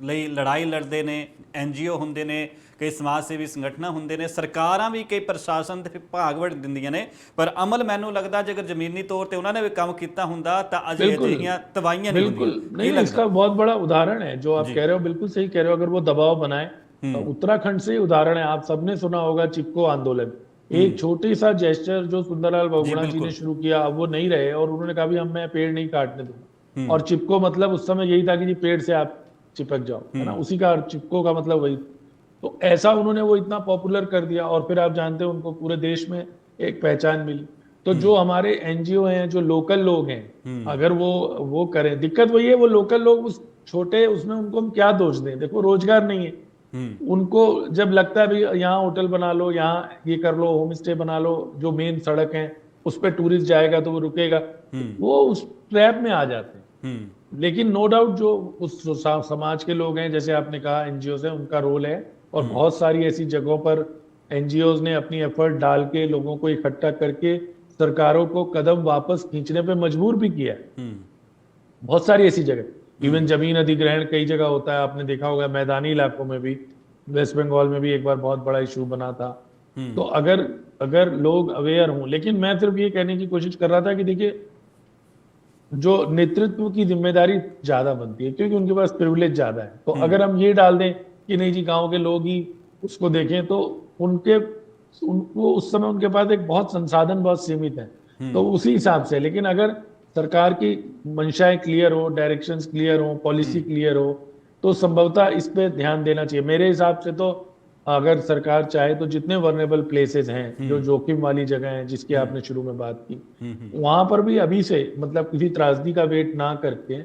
ਲਈ ਲੜਾਈ ਲੜਦੇ ਨੇ, NGO ਹੁੰਦੇ ਨੇ, ਕਈ ਸਮਾਜ ਸੇਵੀ ਸੰਗਠਨਾਂ ਹੁੰਦੇ ਨੇ, ਸਰਕਾਰਾਂ ਵੀ ਕਈ ਪ੍ਰਸ਼ਾਸਨ ਤੇ ਭਾਗ ਵੜ ਦਿੰਦੀਆਂ ਨੇ, ਪਰ ਅਮਲ ਮੈਨੂੰ ਲੱਗਦਾ ਜੇਕਰ ਜ਼ਮੀਨੀ ਤੌਰ ਤੇ ਉਹਨਾਂ ਨੇ ਵੀ ਕੰਮ ਕੀਤਾ ਹੁੰਦਾ ਤਾਂ ਅੱਜ ਅਜਿਹੀਆਂ ਤਬਾਹੀਆਂ नहीं होंगी। नहीं, इसका बहुत बड़ा उदाहरण है जो आप कह रहे हो, बिल्कुल सही कह रहे हो। अगर वो दबाव बनाए तो उत्तराखंड से ही उदाहरण है। आप सबने सुना होगा चिपको आंदोलन, एक छोटी सा जेस्चर जो सुंदरलाल बहुगुणा जी ने शुरू किया, अब वो नहीं रहे और उन्होंने कहा भी हम मैं पेड़ नहीं काटने दूंगा। और चिपको मतलब उस समय यही था कि जी पेड़ से आप चिपक जाओ, है ना, उसी का चिपको का मतलब वही। तो ऐसा उन्होंने वो इतना पॉपुलर कर दिया और फिर आप जानते हैं उनको पूरे देश में एक पहचान मिली। तो जो हमारे NGO हैं, जो लोकल लोग हैं, अगर वो करें, दिक्कत वही है, वो लोकल लोग उस छोटे उसमें उनको हम क्या दोष दें। देखो रोजगार नहीं है, उनको जब लगता है भाई यहाँ होटल बना लो, यहाँ ये कर लो, होम स्टे बना लो, जो मेन सड़क है उस पर टूरिस्ट जाएगा तो वो रुकेगा, वो उस ट्रैप में आ जाते हैं। लेकिन नो डाउट जो उस समाज के लोग हैं, जैसे आपने कहा NGOs है, उनका रोल है। और बहुत सारी ऐसी जगहों पर NGOs ने अपनी एफर्ट डाल के लोगों को इकट्ठा करके सरकारों को कदम वापस खींचने पे मजबूर भी किया है। बहुत सारी ऐसी जगह, इवन जमीन अधिग्रहण कई जगह होता है, आपने देखा होगा मैदानी इलाकों में भी, वेस्ट बंगाल में भी एक बार बहुत बड़ा इशू बना था। तो अगर अगर लोग अवेयर हों, लेकिन मैं सिर्फ ये कहने की कोशिश कर रहा था कि देखिए, जो नेतृत्व की जिम्मेदारी ज्यादा बनती है क्योंकि उनके पास प्रिविलेज ज्यादा है। तो अगर हम ये डाल दें कि नहीं जी गांव के लोग ही उसको देखें, तो उनको उस समय उनके पास एक बहुत संसाधन बहुत सीमित है, तो उसी हिसाब से। लेकिन अगर सरकार की मंशाएं क्लियर हो, डायरेक्शंस क्लियर हो, पॉलिसी क्लियर हो, तो संभवतः इस पे ध्यान देना चाहिए। मेरे हिसाब से तो अगर सरकार चाहे तो जितने वर्नेबल प्लेसेस हैं, जो जोखिम वाली जगह हैं जिसकी आपने शुरू में बात की, वहां पर भी अभी से मतलब किसी त्रासदी का वेट ना करके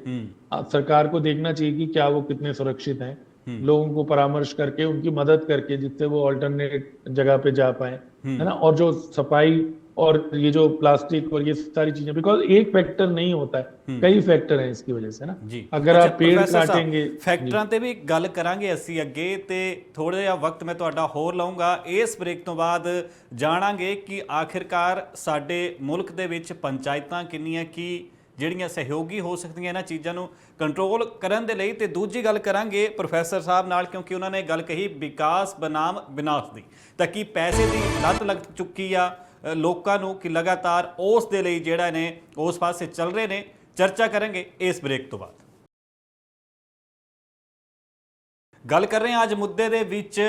सरकार को देखना चाहिए कि क्या वो कितने सुरक्षित हैं, लोगों को परामर्श करके उनकी मदद करके जिससे वो ऑल्टरनेट जगह पे जा पाए, है ना। और जो सफाई और ये जो प्लास्टिक और ये सारी चीजें, बिकॉज एक फैक्टर नहीं होता है, कई फैक्टर हैं इसकी वजह से ना। अगर आप पेड़ काटेंगे, ਫੈਕਟਰਾਂ ਤੇ ਵੀ ਗੱਲ ਕਰਾਂਗੇ ਅਸੀਂ ਅੱਗੇ, ਤੇ ਥੋੜਾ ਜਿਹਾ ਵਕਤ ਮੈਂ ਤੁਹਾਡਾ ਹੋਰ ਲਾਉਂਗਾ। ਇਸ ਬ੍ਰੇਕ ਤੋਂ ਬਾਅਦ ਜਾਣਾਂਗੇ ਕਿ ਆਖਿਰਕਾਰ ਸਾਡੇ ਮੁਲਕ ਦੇ ਵਿੱਚ ਪੰਚਾਇਤਾਂ ਕਿੰਨੀਆਂ ਕੀ ਜਿਹੜੀਆਂ ਸਹਿਯੋਗੀ ਹੋ ਸਕਦੀਆਂ ਇਹਨਾਂ ਚੀਜ਼ਾਂ ਨੂੰ ਕੰਟਰੋਲ ਕਰਨ ਦੇ ਲਈ। ਤੇ ਦੂਜੀ ਗੱਲ ਕਰਾਂਗੇ ਪ੍ਰੋਫੈਸਰ ਸਾਹਿਬ ਨਾਲ, ਕਿਉਂਕਿ ਉਹਨਾਂ ਨੇ ਗੱਲ ਕਹੀ ਵਿਕਾਸ ਬਨਾਮ ਵਿਨਾਸ਼ ਦੀ, ਤਾਂ ਕਿ ਪੈਸੇ ਦੀ ਲੱਤ ਲੱਗ ਚੁੱਕੀ ਆ ਲੋਕਾਂ ਨੂੰ ਕਿ ਲਗਾਤਾਰ ਉਸ ਦੇ ਲਈ ਜਿਹੜਾ ਨੇ ਉਸ ਪਾਸੇ ਚੱਲ ਰਹੇ ਨੇ। ਚਰਚਾ ਕਰਾਂਗੇ ਇਸ ਬ੍ਰੇਕ ਤੋਂ ਬਾਅਦ। ਗੱਲ ਕਰ ਰਹੇ ਹਾਂ ਅੱਜ ਮੁੱਦੇ ਦੇ ਵਿੱਚ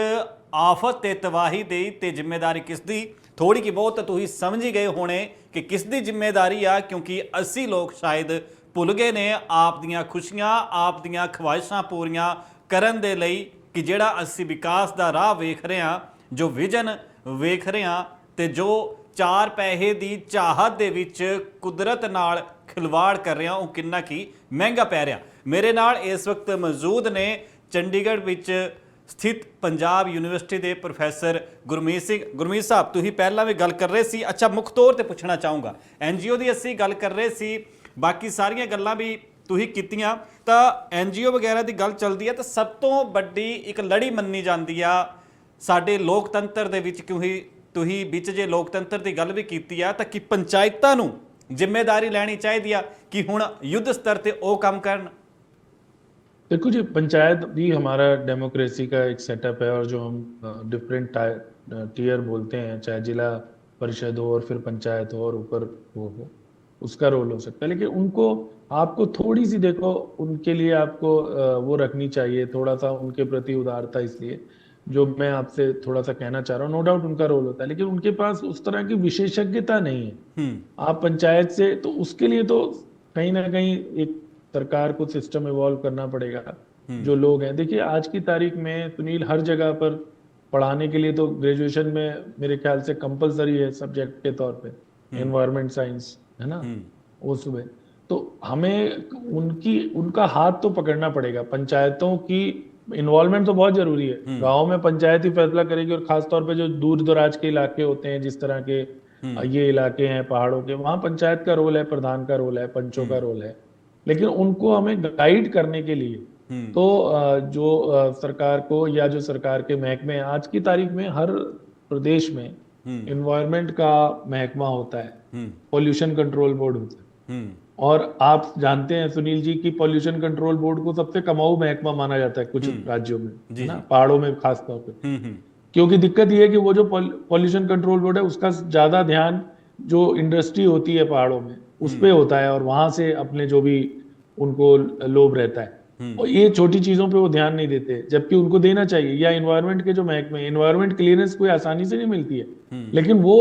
ਆਫਤ ਤੇ ਤਬਾਹੀ ਦੀ, ਤੇ ਜ਼ਿੰਮੇਵਾਰੀ ਕਿਸ ਦੀ। ਥੋੜੀ ਕਿ ਬਹੁਤ ਤੁਸੀਂ ਸਮਝ ਹੀ ਗਏ ਹੋਣੇ ਕਿ ਕਿਸ ਦੀ ਜ਼ਿੰਮੇਵਾਰੀ ਆ, ਕਿਉਂਕਿ ਅਸੀਂ ਲੋਕ ਸ਼ਾਇਦ ਭੁੱਲ ਗਏ ਨੇ ਆਪ ਦੀਆਂ ਖੁਸ਼ੀਆਂ, ਆਪ ਦੀਆਂ ਖਵਾਇਸ਼ਾਂ ਪੂਰੀਆਂ ਕਰਨ ਦੇ ਲਈ, ਕਿ ਜਿਹੜਾ ਅਸੀਂ ਵਿਕਾਸ ਦਾ ਰਾਹ ਵੇਖ ਰਹੇ ਹਾਂ, ਜੋ ਵਿਜ਼ਨ ਵੇਖ ਰਹੇ ਹਾਂ, ਤੇ ਜੋ ਚਾਰ ਪੈਸੇ ਦੀ ਚਾਹਤ ਦੇ ਵਿੱਚ ਕੁਦਰਤ ਨਾਲ ਖਿਲਵਾੜ ਕਰ ਰਿਹਾ, ਉਹ ਕਿੰਨਾ ਕੀ ਮਹਿੰਗਾ ਪੈ ਰਿਹਾ। ਮੇਰੇ ਨਾਲ ਇਸ ਵਕਤ ਮੌਜੂਦ ਨੇ ਚੰਡੀਗੜ੍ਹ ਵਿੱਚ ਸਥਿਤ ਪੰਜਾਬ ਯੂਨੀਵਰਸਿਟੀ ਦੇ ਪ੍ਰੋਫੈਸਰ ਗੁਰਮੀਤ ਸਿੰਘ। ਗੁਰਮੀਤ ਸਾਹਿਬ, ਤੁਸੀਂ ਪਹਿਲਾਂ ਵੀ ਗੱਲ ਕਰ ਰਹੇ ਸੀ, ਅੱਛਾ ਮੁੱਖ ਤੌਰ ਤੇ ਪੁੱਛਣਾ ਚਾਹੂੰਗਾ, NGO ਦੀ ਅਸੀਂ ਗੱਲ ਕਰ ਰਹੇ ਸੀ, ਬਾਕੀ ਸਾਰੀਆਂ ਗੱਲਾਂ ਵੀ ਤੁਸੀਂ ਕੀਤੀਆਂ, ਤਾਂ NGO ਵਗੈਰਾ ਦੀ ਗੱਲ ਚੱਲਦੀ ਹੈ, ਤਾਂ ਸਭ ਤੋਂ ਵੱਡੀ ਇੱਕ ਲੜੀ ਮੰਨੀ ਜਾਂਦੀ ਆ ਸਾਡੇ ਲੋਕਤੰਤਰ ਦੇ ਵਿੱਚ, ਕਿਉਂਕਿ ਤੁਸੀਂ ਵਿੱਚ ਜੇ ਲੋਕਤੰਤਰ ਦੀ ਗੱਲ ਵੀ ਕੀਤੀ ਆ, ਤਾਂ ਕਿ ਪੰਚਾਇਤਾਂ ਨੂੰ ਜ਼ਿੰਮੇਵਾਰੀ ਲੈਣੀ ਚਾਹੀਦੀ ਆ कि हुण युद्ध स्तर ते ओ काम करन। देखो जी, पंचायत भी हमारा डेमोक्रेसी का एक सेटअप है, और जो हम डिफरेंट टीयर बोलते हैं, चाहे जिला परिषद हो और फिर पंचायत हो और ऊपर वो हो, उसका रोल हो सकता है। लेकिन उनको आपको थोड़ी सी देखो, उनके लिए आपको वो रखनी चाहिए, थोड़ा सा उनके प्रति उदारता। इसलिए जो मैं आपसे थोड़ा सा कहना चाह रहा हूँ, नो डाउट उनका रोल होता है, लेकिन उनके पास उस तरह की विशेषज्ञता नहीं है। आप पंचायत से, तो उसके लिए तो कहीं ना कहीं एक सरकार को सिस्टम इवॉल्व करना पड़ेगा। जो लोग हैं, देखिए आज की तारीख में सुनील, हर जगह पर पढ़ाने के लिए तो ग्रेजुएशन में मेरे ख्याल से कंपलसरी है सब्जेक्ट के तौर पे एनवायरमेंट साइंस, है ना, वो सुबह। तो हमें उनका हाथ तो पकड़ना पड़ेगा। पंचायतों की इन्वॉल्वमेंट तो बहुत जरूरी है। गाँव में पंचायत ही फैसला करेगी, और खासतौर पे जो दूर दराज के इलाके होते हैं, जिस तरह के ये इलाके हैं पहाड़ों के, वहाँ पंचायत का रोल है, प्रधान का रोल है, पंचों का रोल है। लेकिन उनको हमें गाइड करने के लिए तो जो सरकार को, या जो सरकार के महकमे, आज की तारीख में हर प्रदेश में इन्वायरमेंट का महकमा होता है, पॉल्यूशन कंट्रोल बोर्ड होता है। और आप जानते हैं सुनील जी कि पॉल्यूशन कंट्रोल बोर्ड को सबसे कमाऊ महकमा माना जाता है कुछ राज्यों में, है ना, पहाड़ों में खास तौर पे। क्योंकि दिक्कत ये है कि वो जो पॉल्यूशन कंट्रोल बोर्ड है, उसका ज्यादा ध्यान जो इंडस्ट्री होती है पहाड़ों में उस पे होता है, और वहां से अपने जो भी उनको लोभ रहता है, और ये छोटी चीजों पे वो ध्यान नहीं देते, जबकि उनको देना चाहिए। या इन्वायरमेंट के जो महकमे, इन्वायरमेंट क्लियरेंस कोई आसानी से नहीं मिलती है, लेकिन वो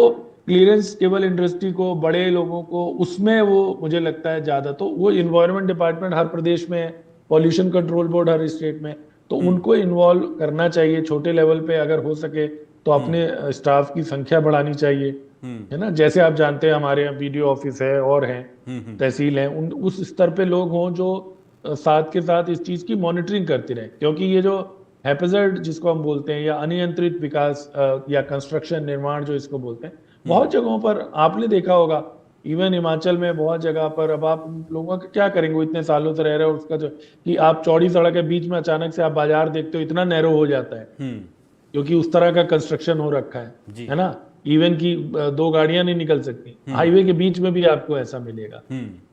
क्लियरेंस केवल इंडस्ट्री को, बड़े लोगों को, उसमें वो मुझे लगता है ज्यादा। तो वो इन्वायरमेंट डिपार्टमेंट हर प्रदेश में है, पॉल्यूशन कंट्रोल बोर्ड हर स्टेट में, तो उनको इन्वॉल्व करना चाहिए छोटे लेवल पे। अगर हो सके तो अपने स्टाफ की संख्या बढ़ानी चाहिए, है ना। जैसे आप जानते हैं हमारे यहाँ बीडीओ ऑफिस है और हैं, तहसील है, उस स्तर पे लोग हों जो साथ के साथ इस चीज की मॉनिटरिंग करते रहे। क्योंकि ये जो हैपेजर्ड जिसको हम बोलते हैं, या अनियंत्रित विकास या कंस्ट्रक्शन, निर्माण जो इसको बोलते हैं, बहुत जगहों पर आपने देखा होगा, इवन हिमाचल में बहुत जगह पर, अब आप लोगों का क्या करेंगे, वो इतने सालों से रह रहे हो, उसका जो कि आप चौड़ी सड़क के बीच में अचानक से आप बाजार देखते हो, इतना नैरो हो जाता है क्योंकि उस तरह का कंस्ट्रक्शन हो रखा है ना। इवन की 2 गाड़ियां नहीं निकल सकती, हाईवे के बीच में भी आपको ऐसा मिलेगा।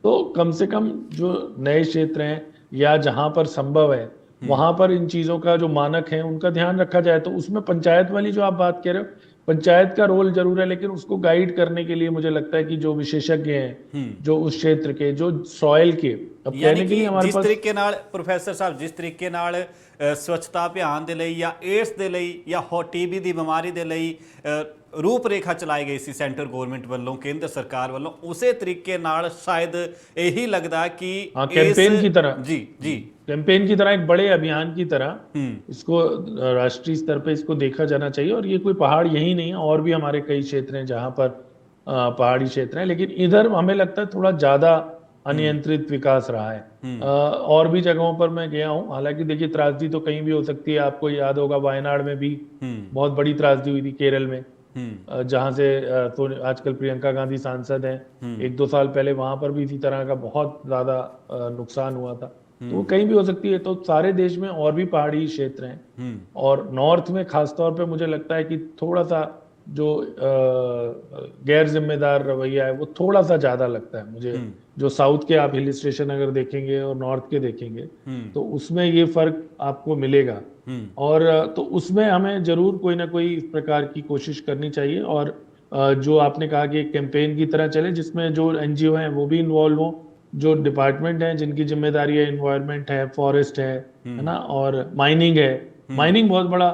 तो कम से कम जो नए क्षेत्र हैं या जहां पर संभव है वहां पर इन चीजों का जो मानक है उनका ध्यान रखा जाए। तो उसमें पंचायत वाली जो आप बात कह रहे हो, पंचायत का रोल जरूर है, लेकिन उसको गाइड करने के लिए मुझे लगता है कि जो विशेषज्ञ हैं जो उस क्षेत्र के, जो सॉइल के, अब यानी कहने के कि लिए हमारे जिस पास ਤਰੀਕੇ ਨਾਲ ਪ੍ਰੋਫੈਸਰ ਸਾਹਿਬ ਜਿਸ ਤਰੀਕੇ ਨਾਲ ਸਵੱਛਤਾ ਅਭਿਆਨ ਦੇ ਲਈ ਜਾਂ ਏਡਸ ਦੇ ਲਈ ਜਾਂ ਟੀਬੀ ਦੀ ਬਿਮਾਰੀ ਦੇ ਲਈ ਰੂਪਰੇਖਾ ਚਲਾਈ ਗਈ ਸੀ ਸੈਂਟਰ ਗਵਰਨਮੈਂਟ ਵੱਲੋਂ, ਕੇਂਦਰ ਸਰਕਾਰ ਵੱਲੋਂ, ਉਸੇ ਤਰੀਕੇ ਨਾਲ शायद यही लगता कि कैंपेन की तरह, जी जी कैंपेन की तरह, एक बड़े अभियान की तरह इसको राष्ट्रीय स्तर पे इसको देखा जाना चाहिए। और ये कोई पहाड़ यही नहीं है, और भी हमारे कई क्षेत्र हैं जहां पर पहाड़ी क्षेत्र हैं, लेकिन इधर हमें लगता है थोड़ा ज्यादा अनियंत्रित विकास रहा है। और भी जगहों पर मैं गया हूँ, हालांकि देखिए त्रासदी तो कहीं भी हो सकती है। आपको याद होगा वायनाड में भी बहुत बड़ी त्रासदी हुई थी, केरल में, जहां से तो आजकल प्रियंका गांधी सांसद हैं, 1-2 साल पहले वहां पर भी इसी तरह का बहुत ज्यादा नुकसान हुआ था। तो वो कहीं भी हो सकती है। तो सारे देश में और भी पहाड़ी क्षेत्र हैं, और नॉर्थ में खासतौर पे मुझे लगता है कि थोड़ा सा जो गैर जिम्मेदार रवैया है वो थोड़ा सा ज्यादा लगता है मुझे। जो साउथ के आप हिल स्टेशन अगर देखेंगे और नॉर्थ के देखेंगे तो उसमें ये फर्क आपको मिलेगा। और तो उसमें हमें जरूर कोई ना कोई इस प्रकार की कोशिश करनी चाहिए। और जो आपने कहा कि एक कैंपेन की तरह चले जिसमें जो एनजीओ हैं वो भी इन्वॉल्व हो, जो डिपार्टमेंट हैं जिनकी जिम्मेदारी है, इन्वायरमेंट है, फॉरेस्ट है ना, और माइनिंग है। माइनिंग बहुत बड़ा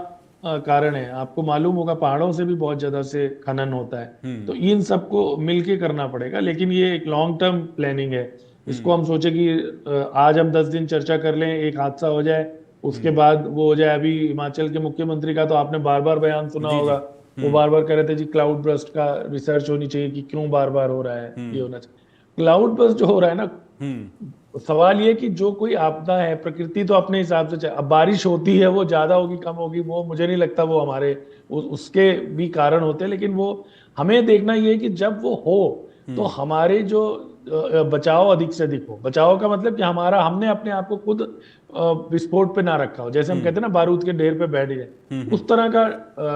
कारण है, आपको मालूम होगा पहाड़ों से भी बहुत ज्यादा से खनन होता है। तो इन सबको मिलके करना पड़ेगा, लेकिन ये एक लॉन्ग टर्म प्लानिंग है। इसको हम सोचे कि आज हम 10 दिन चर्चा कर लें, एक हादसा हो जाए, उसके बाद वो हो जाए। अभी हिमाचल के मुख्यमंत्री का तो आपने बार बार बयान सुना होगा, वो बार बार कह रहे थे जी क्लाउड बर्स्ट का रिसर्च होनी चाहिए कि क्यों बार बार हो रहा है, ये होना चाहिए। क्लाउड बर्स्ट जो हो रहा है ना, सवाल ये कि जो कोई आपदा है, प्रकृति तो अपने हिसाब से, अब बारिश होती है वो ज्यादा होगी कम होगी वो मुझे नहीं लगता वो हमारे उसके भी कारण होते हैं, लेकिन वो हमें देखना ये है कि जब वो हो तो हमारे जो बचाव अधिक से अधिक हो। बचाव का मतलब कि हमने अपने आप को खुद विस्फोट पे ना रखा हो, जैसे हम कहते हैं ना बारूद के ढेर पे बैठ गए, उस तरह का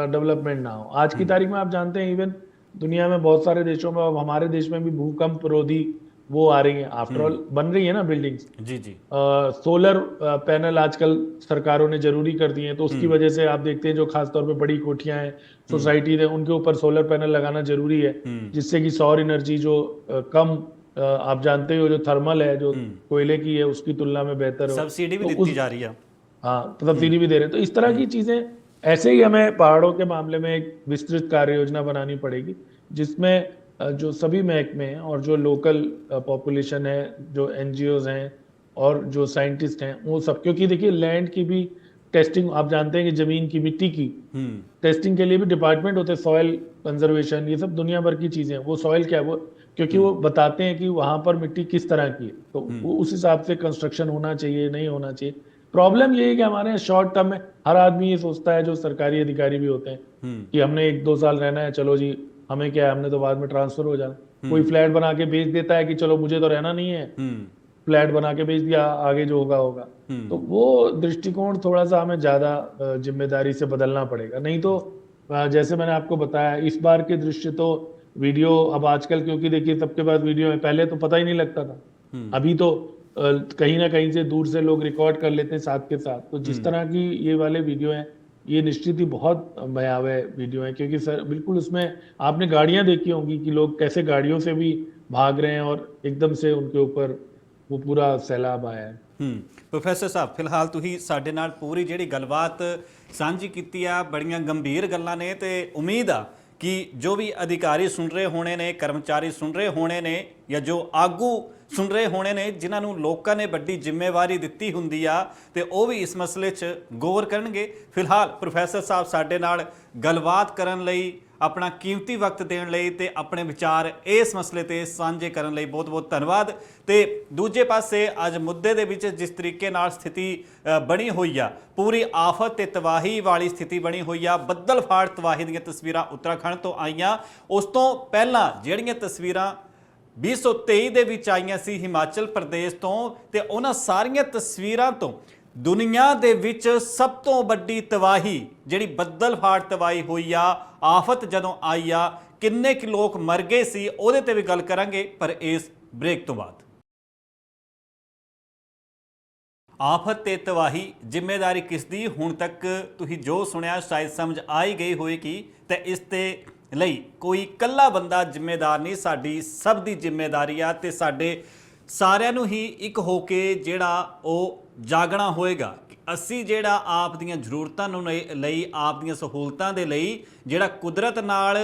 डेवलपमेंट ना हो। आज की तारीख में आप जानते हैं इवन दुनिया में बहुत सारे देशों में, अब हमारे देश में भी भूकंप रोधी वो आ रही है, आफ्टर ऑल बन रही है ना बिल्डिंग्स। जी जी सोलर पैनल आजकल सरकारों ने जरूरी कर दिए हैं, तो उसकी वजह से आप देखते हैं जो खासतौर पे बड़ी कोठियां हैं, सोसाइटी है, उनके ऊपर सोलर पैनल लगाना जरूरी है, जिससे कि सौर एनर्जी जो कम आप जानते हो जो थर्मल है, जो कोयले की है, उसकी तुलना में बेहतर हो। सब्सिडी भी तो दी जा रही है। हाँ, सब्सिडी भी दे रहे हैं। तो इस तरह की चीजें, ऐसे ही हमें पहाड़ों के मामले में एक विस्तृत कार्य योजना बनानी पड़ेगी, जिसमें जो सभी महकमे हैं और जो लोकल पॉपुलेशन है, जो एनजीओज हैं और जो साइंटिस्ट हैं, वो सब, क्योंकि देखिए लैंड की भी टेस्टिंग, आप जानते हैं कि जमीन की, मिट्टी की टेस्टिंग के लिए भी डिपार्टमेंट होते हैं, सॉइल कंजर्वेशन, ये सब दुनिया भर की चीजें हैं। वो सॉइल क्या है, वो क्योंकि वो बताते हैं कि वहां पर मिट्टी किस तरह की है, तो वो उस हिसाब से कंस्ट्रक्शन होना चाहिए, नहीं होना चाहिए। प्रॉब्लम ये है कि हमारे यहाँ शॉर्ट टर्म में हर आदमी ये सोचता है, जो सरकारी अधिकारी भी होते हैं, कि हमने 1-2 साल रहना है, चलो जी हमें क्या है, हमने तो बाद में ट्रांसफर हो जाना। कोई फ्लैट बना के बेच देता है कि चलो मुझे तो रहना नहीं है, फ्लैट बना के बेच दिया, आगे जो होगा होगा। तो वो दृष्टिकोण थोड़ा सा हमें ज्यादा जिम्मेदारी से बदलना पड़ेगा। नहीं तो जैसे मैंने आपको बताया, इस बार के दृश्य तो वीडियो, अब आजकल क्योंकि देखिए सबके पास वीडियो है, पहले तो पता ही नहीं लगता था, अभी तो कहीं ना कहीं से दूर से लोग रिकॉर्ड कर लेते हैं साथ के साथ। तो जिस तरह की ये वाले वीडियो हैं, ये निश्चित ही बहुत भयावह वीडियो है, क्योंकि सर बिल्कुल उसमें आपने गाड़ियां देखी होंगी कि लोग कैसे गाड़ियों से भी भाग रहे हैं और एकदम से उनके ऊपर वो पूरा सैलाब आया है। प्रोफੈਸਰ ਸਾਹਿਬ, ਫਿਲਹਾਲ ਤੁਸੀਂ ਸਾਡੇ ਨਾਲ ਪੂਰੀ ਜਿਹੜੀ ਗੱਲਬਾਤ ਸਾਂਝੀ ਕੀਤੀ ਆ, ਬੜੀਆਂ ਗੰਭੀਰ ਗੱਲਾਂ ਨੇ, ਤੇ ਉਮੀਦ ਆ कि जो भी अधिकारी सुन रहे होने ने, कर्मचारी सुन रहे होने ने, या जो आगू सुन रहे होने ने, जिन्होंने लोगों ने बड़ी जिम्मेवारी दी होंगी आ, ते वो भी इस मसले च गौर करनगे। फिलहाल प्रोफैसर साहब साडे नाल गलबात करन लई, अपना कीमती वक्त देण लई ते अपने विचार इस मसले ते सांझे करन लई बहुत बहुत धन्यवाद। ते दूजे पासे अज मुद्दे दे विच जिस तरीके नाल स्थिति बनी हुई आ, पूरी आफत ते तबाही वाली स्थिति बनी हुई आ, बदल फाड़ तबाही दीयां तस्वीरां उत्तराखंड तो आईयां, उस तो पहलां जिहड़ियां तस्वीरां 2023 ਦੇ ਵਿੱਚ ਆਈਆਂ ਸੀ ਹਿਮਾਚਲ ਪ੍ਰਦੇਸ਼ ਤੋਂ, ਤੇ ਉਹਨਾਂ ਸਾਰੀਆਂ ਤਸਵੀਰਾਂ ਤੋਂ ਦੁਨੀਆ ਦੇ ਵਿੱਚ ਸਭ ਤੋਂ ਵੱਡੀ ਤਬਾਹੀ ਜਿਹੜੀ ਬੱਦਲ ਫਾੜ ਤਬਾਹੀ ਹੋਈ ਆ, ਆਫਤ ਜਦੋਂ ਆਈ ਆ, ਕਿੰਨੇ ਕੁ ਲੋਕ ਮਰ ਗਏ ਸੀ, ਉਹਦੇ ਤੇ ਵੀ ਗੱਲ ਕਰਾਂਗੇ ਪਰ ਇਸ ਬ੍ਰੇਕ ਤੋਂ ਬਾਅਦ। ਆਫਤ ਤੇ ਤਬਾਹੀ ਜ਼ਿੰਮੇਵਾਰੀ ਕਿਸ ਦੀ? ਹੁਣ ਤੱਕ ਤੁਸੀਂ ਜੋ ਸੁਣਿਆ ਸ਼ਾਇਦ ਸਮਝ ਆ ਹੀ ਗਈ ਹੋਏਗੀ ਤੇ ਇਸ ਤੇ ਲਈ ਕੋਈ ਇਕੱਲਾ ਬੰਦਾ ਜ਼ਿੰਮੇਦਾਰ ਨਹੀਂ, ਸਾਡੀ ਸਭ ਦੀ ਜ਼ਿੰਮੇਵਾਰੀ ਆ ਤੇ ਸਾਡੇ ਸਾਰਿਆਂ ਨੂੰ ਹੀ ਇੱਕ ਹੋ ਕੇ ਜਿਹੜਾ ਉਹ ਜਾਗਣਾ ਹੋਏਗਾ ਕਿ ਅਸੀਂ ਜਿਹੜਾ ਆਪ ਦੀਆਂ ਜ਼ਰੂਰਤਾਂ ਨੂੰ ਲਈ, ਆਪ ਦੀਆਂ ਸਹੂਲਤਾਂ ਦੇ ਲਈ ਜਿਹੜਾ ਕੁਦਰਤ ਨਾਲ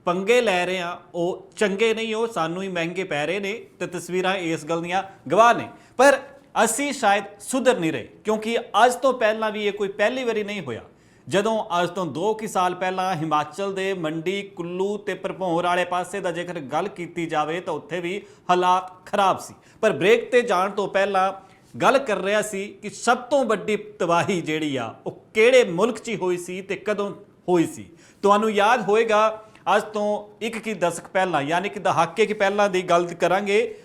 ਪੰਗੇ ਲੈ ਰਹੇ ਆ ਉਹ ਚੰਗੇ ਨਹੀਂ, ਉਹ ਸਾਨੂੰ ਹੀ ਮਹਿੰਗੇ ਪੈ ਰਹੇ ਨੇ ਤੇ ਤਸਵੀਰਾਂ ਇਸ ਗੱਲ ਦੀਆਂ ਗਵਾਹ ਨੇ। ਪਰ ਅਸੀਂ ਸ਼ਾਇਦ ਸੁਧਰ ਨਹੀਂ ਰਹੇ ਕਿਉਂਕਿ ਅੱਜ ਤੋਂ ਪਹਿਲਾਂ ਵੀ ਇਹ ਕੋਈ ਪਹਿਲੀ ਵਾਰੀ ਨਹੀਂ ਹੋਇਆ। ਜਦੋਂ ਅੱਜ ਤੋਂ 2 ਸਾਲ ਪਹਿਲਾਂ ਹਿਮਾਚਲ ਦੇ ਮੰਡੀ, ਕੁੱਲੂ ਤੇ ਭਰਪੌਰ ਵਾਲੇ ਪਾਸੇ ਦਾ ਜੇਕਰ ਗੱਲ ਕੀਤੀ ਜਾਵੇ ਤਾਂ ਉੱਥੇ ਵੀ ਹਾਲਾਤ ਖਰਾਬ ਸੀ। ਪਰ ਬ੍ਰੇਕ ਤੇ ਜਾਣ ਤੋਂ ਪਹਿਲਾਂ ਗੱਲ ਕਰ ਰਿਹਾ ਸੀ ਕਿ ਸਭ ਤੋਂ ਵੱਡੀ ਤਬਾਹੀ ਜਿਹੜੀ ਆ ਉਹ ਕਿਹੜੇ ਮੁਲਕ 'ਚ ਹੋਈ ਸੀ ਤੇ ਕਦੋਂ ਹੋਈ ਸੀ। ਤੁਹਾਨੂੰ ਯਾਦ ਹੋਏਗਾ ਅੱਜ ਤੋਂ 1 ਦਸ਼ਕ ਪਹਿਲਾਂ ਯਾਨੀ ਕਿ ਦਹਾਕੇ ਪਹਿਲਾਂ ਦੀ ਗੱਲ ਕਰਾਂਗੇ।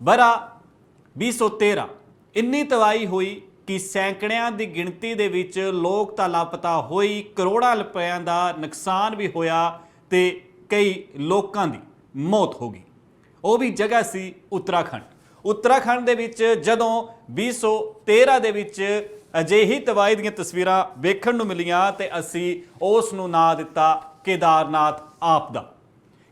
ਬਰਾ 2013 ਇੰਨੀ ਤਬਾਹੀ ਹੋਈ ਕਿ ਸੈਂਕੜਿਆਂ ਦੀ ਗਿਣਤੀ ਦੇ ਵਿੱਚ ਲੋਕ ਤਾਂ ਲਾਪਤਾ ਹੋਈ, ਕਰੋੜਾਂ ਰੁਪਇਆਂ ਦਾ ਨੁਕਸਾਨ ਵੀ ਹੋਇਆ ਤੇ ਕਈ ਲੋਕਾਂ ਦੀ ਮੌਤ ਹੋ ਗਈ। ਉਹ ਵੀ ਜਗ੍ਹਾ ਸੀ ਉੱਤਰਾਖੰਡ ਦੇ ਵਿੱਚ। ਜਦੋਂ 2013 ਦੇ ਵਿੱਚ ਅਜਿਹੀ ਤਬਾਹੀ ਦੀਆਂ ਤਸਵੀਰਾਂ ਵੇਖਣ ਨੂੰ ਮਿਲੀਆਂ ਤੇ ਅਸੀਂ ਉਸ ਨੂੰ ਨਾਂ ਦਿੱਤਾ ਕੇਦਾਰਨਾਥ ਆਪਦਾ।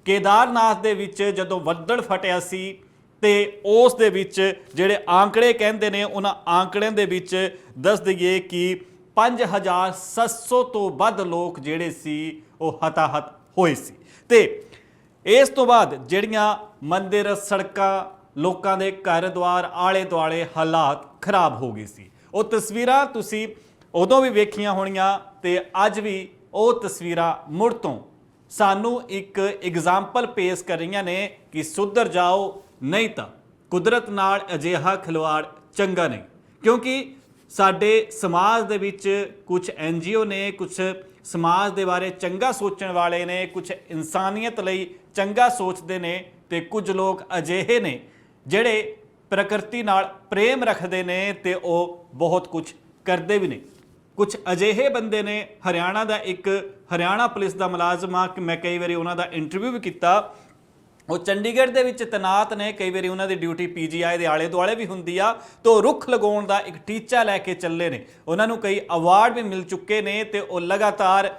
ਕੇਦਾਰਨਾਥ ਦੇ ਵਿੱਚ ਜਦੋਂ ਬੱਦਲ ਫਟਿਆ ਸੀ ਤੇ ਉਸ ਦੇ ਵਿੱਚ ਜਿਹੜੇ ਆંકੜੇ ਕਹਿੰਦੇ ਨੇ, ਉਹਨਾਂ ਆંકੜਿਆਂ ਦੇ ਵਿੱਚ ਦੱਸ ਦਈਏ ਕਿ 5700 ਤੋਂ ਵੱਧ ਲੋਕ ਜਿਹੜੇ ਸੀ ਉਹ ਹਤਾਹਤ ਹੋਏ ਸੀ। ਤੇ ਇਸ ਤੋਂ ਬਾਅਦ ਜਿਹੜੀਆਂ ਮੰਦਿਰ, ਸੜਕਾਂ, ਲੋਕਾਂ ਦੇ ਘਰ ਦੁਆਰ ਆਲੇ ਦੁਆਲੇ ਹਾਲਾਤ ਖਰਾਬ ਹੋ ਗਏ ਸੀ। ਉਹ ਤਸਵੀਰਾਂ ਤੁਸੀਂ ਉਦੋਂ ਵੀ ਵੇਖੀਆਂ ਹੋਣੀਆਂ ਤੇ ਅੱਜ ਵੀ ਉਹ ਤਸਵੀਰਾਂ ਮੁੜ ਤੋਂ ਸਾਨੂੰ ਇੱਕ ਐਗਜ਼ਾਮਪਲ ਪੇਸ਼ ਕਰ ਰਹੀਆਂ ਨੇ ਕਿ ਸੁਧਰ ਜਾਓ, ਨਹੀਂ ਤਾਂ ਕੁਦਰਤ ਨਾਲ ਅਜਿਹਾ ਖਿਲਵਾੜ ਚੰਗਾ ਨਹੀਂ। ਕਿਉਂਕਿ ਸਾਡੇ ਸਮਾਜ ਦੇ ਵਿੱਚ ਕੁਝ NGO ਨੇ, ਕੁਝ ਸਮਾਜ ਦੇ ਬਾਰੇ ਚੰਗਾ ਸੋਚਣ ਵਾਲੇ ਨੇ, ਕੁਝ ਇਨਸਾਨੀਅਤ ਲਈ ਚੰਗਾ ਸੋਚਦੇ ਨੇ ਤੇ ਕੁਝ ਲੋਕ ਅਜਿਹੇ ਨੇ ਜਿਹੜੇ ਪ੍ਰਕਿਰਤੀ ਨਾਲ ਪ੍ਰੇਮ ਰੱਖਦੇ ਨੇ ਤੇ ਉਹ ਬਹੁਤ ਕੁਝ ਕਰਦੇ ਵੀ ਨੇ। ਕੁਝ ਅਜਿਹੇ ਬੰਦੇ ਨੇ, ਹਰਿਆਣਾ ਪੁਲਿਸ ਦਾ ਮੁਲਾਜ਼ਮ ਆ ਕਿ ਮੈਂ ਕਈ ਵਾਰੀ ਉਹਨਾਂ ਦਾ ਇੰਟਰਵਿਊ ਵੀ ਕੀਤਾ। ਉਹ ਚੰਡੀਗੜ੍ਹ ਦੇ ਵਿੱਚ ਤੈਨਾਤ ਨੇ, ਕਈ ਵਾਰੀ ਉਹਨਾਂ ਦੀ ਡਿਊਟੀ PGI ਦੇ ਆਲੇ ਦੁਆਲੇ ਵੀ ਹੁੰਦੀ ਆ। ਤੋਂ ਰੁੱਖ ਲਗਾਉਣ ਦਾ ਇੱਕ ਟੀਚਾ ਲੈ ਕੇ ਚੱਲੇ ਨੇ। ਉਹਨਾਂ ਨੂੰ ਕਈ ਅਵਾਰਡ ਵੀ ਮਿਲ ਚੁੱਕੇ ਨੇ ਤੇ ਉਹ ਲਗਾਤਾਰ